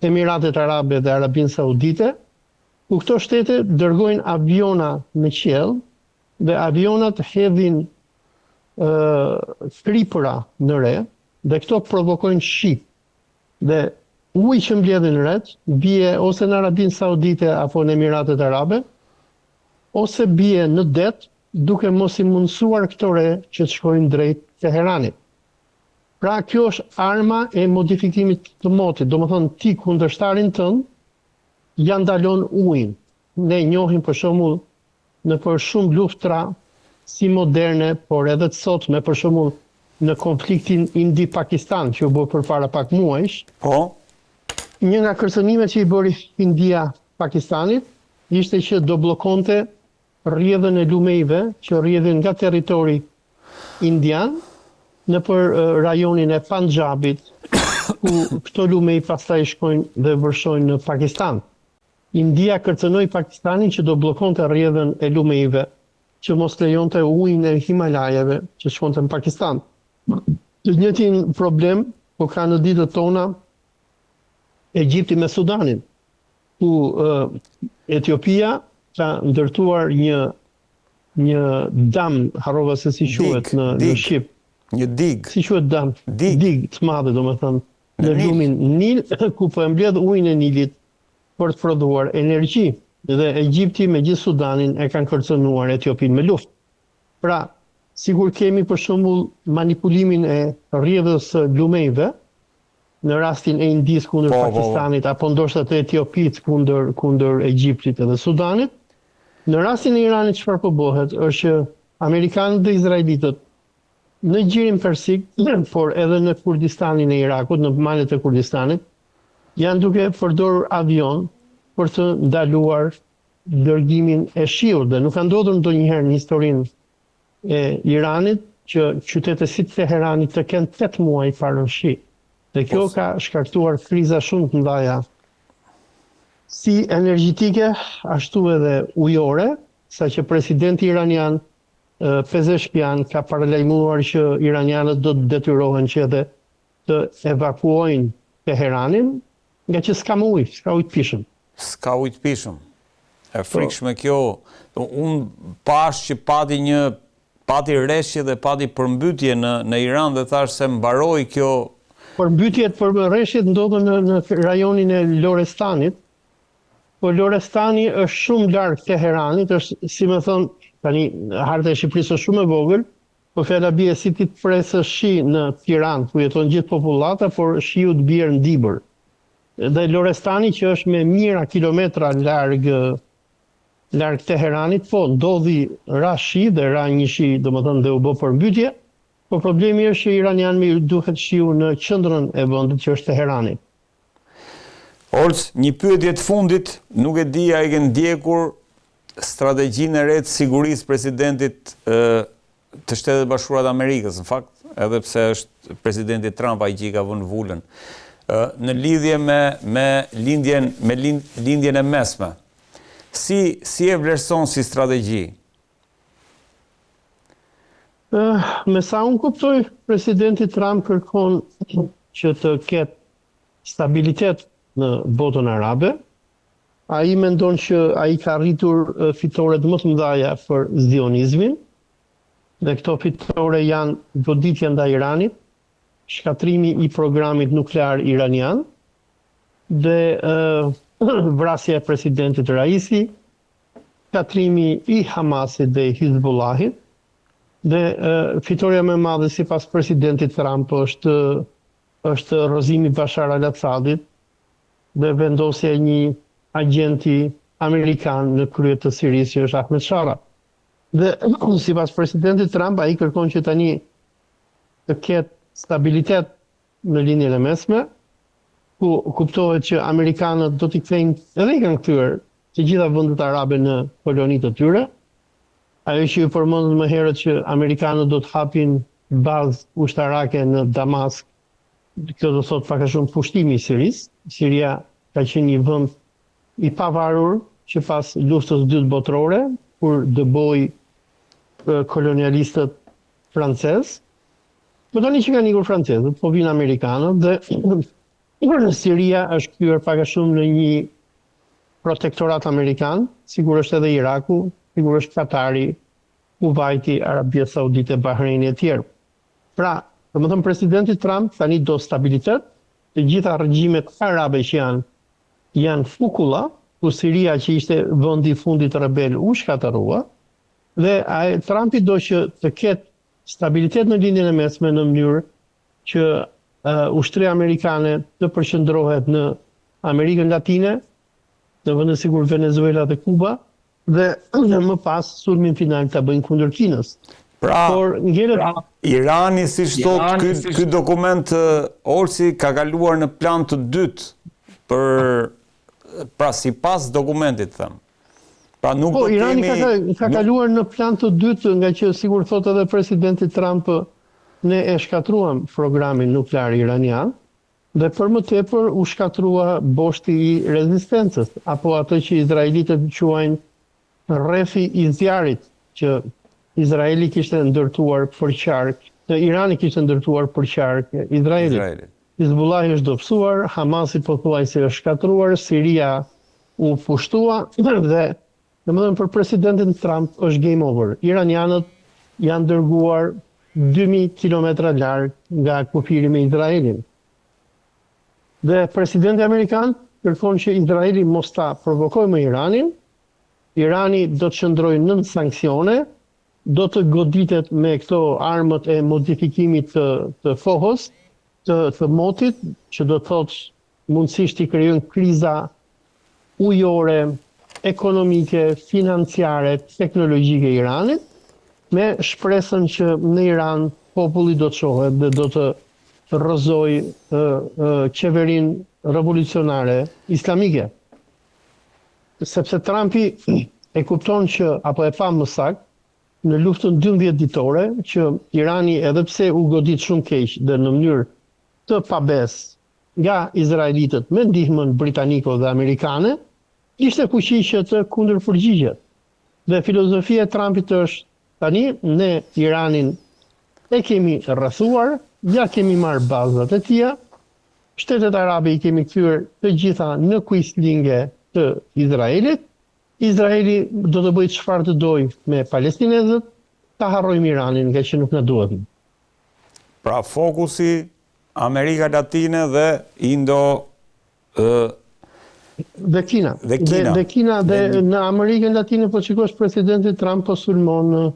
Emiratet Arabe dhe Arabinë Saudite, ku këto shtete dërgojnë aviona në qiell dhe avionat hedhin kripëra në re dhe këto provokojnë shi. Dhe uji që mbledhin rreth bie ose në Arabinë Saudite apo në Emiratet Arabe, ose bie në det, duke mos i mundësuar këto re që të shkojnë drejt Teheranit. Pra kjo është arma e modifikimit të motit, domethënë ti kundërshtarin tënd ja ndalon ujin. Ne njohim për shembull në për shumë luftra si moderne, por edhe të sotme, për shembull në konfliktin Indi-Pakistan që u bë përpara pak muajsh. Po. Një nga kërcënimet që i bëri India Pakistanit ishte që do bllokonte rrjedhën e lumejve që rrjedhin nga territori indian nëpër rajonin e Panjabit, ku këto lumej pastaj shkojnë dhe vërshojnë në Pakistan. India kërcënoi Pakistanin që do bllokonte rrjedhën e lumejve, që mos lejonte ujin e Himalajeve që shkonte në Pakistan. Të njëjtin problem po ka në ditët tona Egjipti me Sudanin, ku Etiopia ka ndërtuar një dam, harrova se si quhet në Shqip. Një dig. Si quhet dam? Dig të madhe, domethënë, në lumin Nil, ku po e mbledh ujin e Nilit për të prodhuar energji. Dhe Egjipti me gjithë Sudanin e kanë kërcënuar Etiopin me luftë. Pra, sigur kemi për shembull manipulimin e rrjedhës së lumejve, në rastin e Indis kundër Pakistanit, apo ndoshta të Etiopit kundër Egjiptit edhe Sudanit. Në rastin e Iranit çfarë po bëhet është që amerikanët dhe izraelitët në gjirin persik, por edhe në Kurdistanin e Irakut, në malet e Kurdistanit, janë duke përdorur avion për të ndaluar dërgimin e shiut, dhe nuk ka ndodhur ndonjëherë në historinë e Iranit që qytete si Teherani të kenë 8 muaj pa shi. Dhe kjo ka shkaktuar kriza shumë të mëdha, si energjetike, ashtu edhe ujore, saqë presidenti iranian Pezeshkian ka paralajmëruar që iranianët do të detyrohen që edhe të evakuojnë Teheranin, nga që s'ka ujë të pishëm. S'ka ujë të pishëm. E frikshme kjo. Unë pash që pati rreshje dhe pati përmbytje në Iran dhe thash se mbaroi kjo. Përmbytjet për rreshjet ndodhen në rajonin e Lorestanit, po Lorestani është shumë larg Teheranit, është si më thon tani harta e Shqipërisë është shumë e vogël, po fjala bie si ti të presësh shi në Tiranë, ku jeton gjithë popullata, por shiu të bjerë në Dibër. Dhe Lorestani që është me mijëra kilometra larg Teheranit, po ndodhi ra shi dhe ra një shi, domethënë dhe u bë përmbytje, po problemi është që iranianëve ju duhet shiu në qendrën e vendit që është Teherani. Olc, një pyetje të fundit, nuk e di a e ke ndjekur strategjinë e re të sigurisë presidentit të Shtetet Bashkuara të Amerikës, në fakt, edhe pse është presidenti Trump ai që i ka vënë vulën, në lidhje me lindjen e mesme. Si e vlerëson si strategji? Me sa unë kuptoj, presidenti Trump kërkon që të ketë stabilitet në botën arabe. Ai mendon që ai ka arritur fitoret më të mëdha për zionizmin, dhe këto fitore janë goditja ndaj Iranit, shkatrimi i programit nuklear iranian, dhe vrasja e presidentit Raisi, shkatrimi i Hamasit dhe i Hizbullahit, dhe fitoria më e madhe sipas presidentit Trump është rrëzimi Bashar al-Assadit dhe vendosja e një agjenti amerikan në krye të Sirisë që është Ahmed Shara. Dhe sipas presidentit Trump ai kërkon që tani të ketë stabilitet në linjën e mesme, ku kuptohet që amerikanët do t'i kthejnë edhe i kanë kthyer të gjitha vendet arabe në kolonitë të tyre. Ajo që ju përmendëm më herët që amerikanët do të hapin bazë ushtarake në Damask, kjo do thot pak a shumë pushtimi i Sirisë. Siria ka qenë një vend i pavarur që pas luftës së dytë botërore, kur dëboi kolonialistët francezë. Po tani që kanë ikur francezët, po vinë amerikanët dhe Siria është kthyer pak a shumë në një protektorat amerikan, sigurisht edhe Iraku, sigurisht Katari, Kuwaiti, Arabia Saudite, Bahreini e tjerë. Pra, domethënë presidenti Trump tani do stabilitet, të gjitha regjimet arabe që janë fukulla, ku Siria që ishte vendi i fundit rebel u shkatërrua, dhe Trumpi do që të ketë stabilitet në lindjen e mesme në mënyrë që ushtria amerikane të përqendrohet në Amerikën Latine, në vende sigur Venezuela dhe Kuba, dhe më pas sulmin final ta bëjnë kundër Kinës. Pra, Irani, si thot ky dokument, Olsi, ka kaluar në plan të dytë pra sipas dokumentit them. Pra nuk do kemi. Irani ka kaluar në plan të dytë, nga që sigur thot edhe presidenti Trump, ne e shkatruam programin nuklear iranian, dhe për më tepër u shkatrua boshti i rezistencës, apo ato që izraelitët quajnë rrefi i zjarit, që Izraeli kishte ndërtuar për qark, Irani kishte ndërtuar për qark Izraelit. Hizbullahi është dobësuar, Hamasi pothuajse është shkatruar, Siria u pushtua, dhe domethënë për presidentin Trump është game over. Iranianët janë dërguar 2000 kilometra larg nga kufiri me Izraelin. Dhe presidenti Amerikan kërkon që Izraeli mos ta provokojë më Iranin. Irani do të qëndrojë nën sanksione, do të goditet me këto armët e modifikimit të kohës, të motit, që do të thotë mundësisht i krijojnë kriza ujore, ekonomike, financiare, teknologjike Iranit, me shpresën që në Iran populli do të shohet dhe do të rrëzoj qeverin revolucionare islamike. Sepse Trumpi e kupton që, apo e pa më saktë, në luftën 12 ditore, që Irani edhe pse u godit shumë keq dhe në mënyrë të pabesë nga izraelitët me ndihmën britaniko dhe amerikane, ishte fuqi që të kundërpërgjigjet. Dhe filozofia e Trumpit është tani ne Iranin e kemi rrethuar, ja kemi marrë bazat e tia, shtetet arabe i kemi kthyer të gjitha në kuislinge të Izraelit. Izraeli do të bëjë çfarë të dojë me palestinezët, ta harrojmë Iranin nga që nuk na duhet. Pra fokusi Amerika Latine dhe Dhe Kina. Dhe Kina dhe në Amerikën Latine po shikosh presidenti Trump po sulmon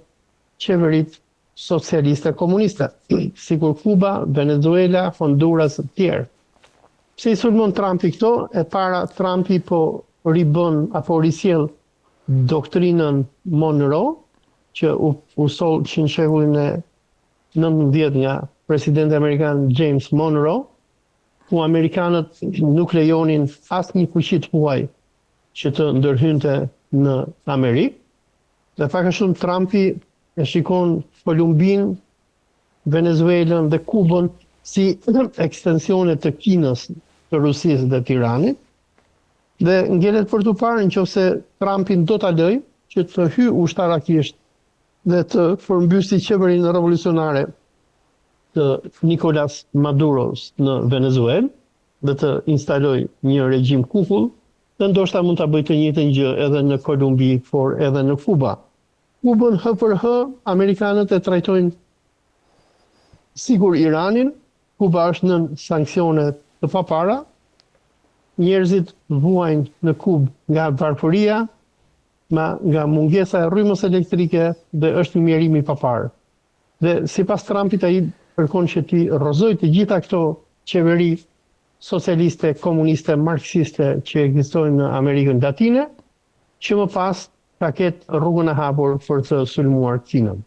qeverit socialiste komuniste, sikur Kuba, Venezuela, Honduras e tjerë. Pse i sulmon Trumpi këto? E para Trumpi po ribën apo risjell doktrinën Monroe, që u sol që në shekullin e 19 nga presidenti amerikan James Monroe, ku amerikanët nuk lejonin asnjë fuqi të huaj që të ndërhynte në Amerikë. Dhe pak a shumë Trumpi e shikon Kolumbinë, Venezuelën dhe Kubën si ekstensione të Kinës, të Rusisë dhe të Iranit. Dhe ngjelet për të parë nëse Trumpin do ta lëjë që të hyjë ushtarakisht dhe të përmbysi qeverinë revolucionare të Nicolas Maduros në Venezuelë dhe të instaloj një regjim kukull, dhe ndoshta mund ta bëjë të njëjtën gjë edhe në Kolumbi, por edhe në Kuba. Kubën hë për hë, amerikanët e trajtojnë sigur Iranin, Kuba është në sanksione të papara, njerëzit vuajnë në Kubë nga varfëria, nga mungesa e rrymës elektrike dhe është një mjerim i papar. Dhe sipas Trumpit ai kërkon që ti rrëzoj të gjitha këto qeveri socialiste, komuniste, marksiste që ekzistojnë në Amerikën Latine, që më pas ta ketë rrugën e hapur për të sulmuar Kinën.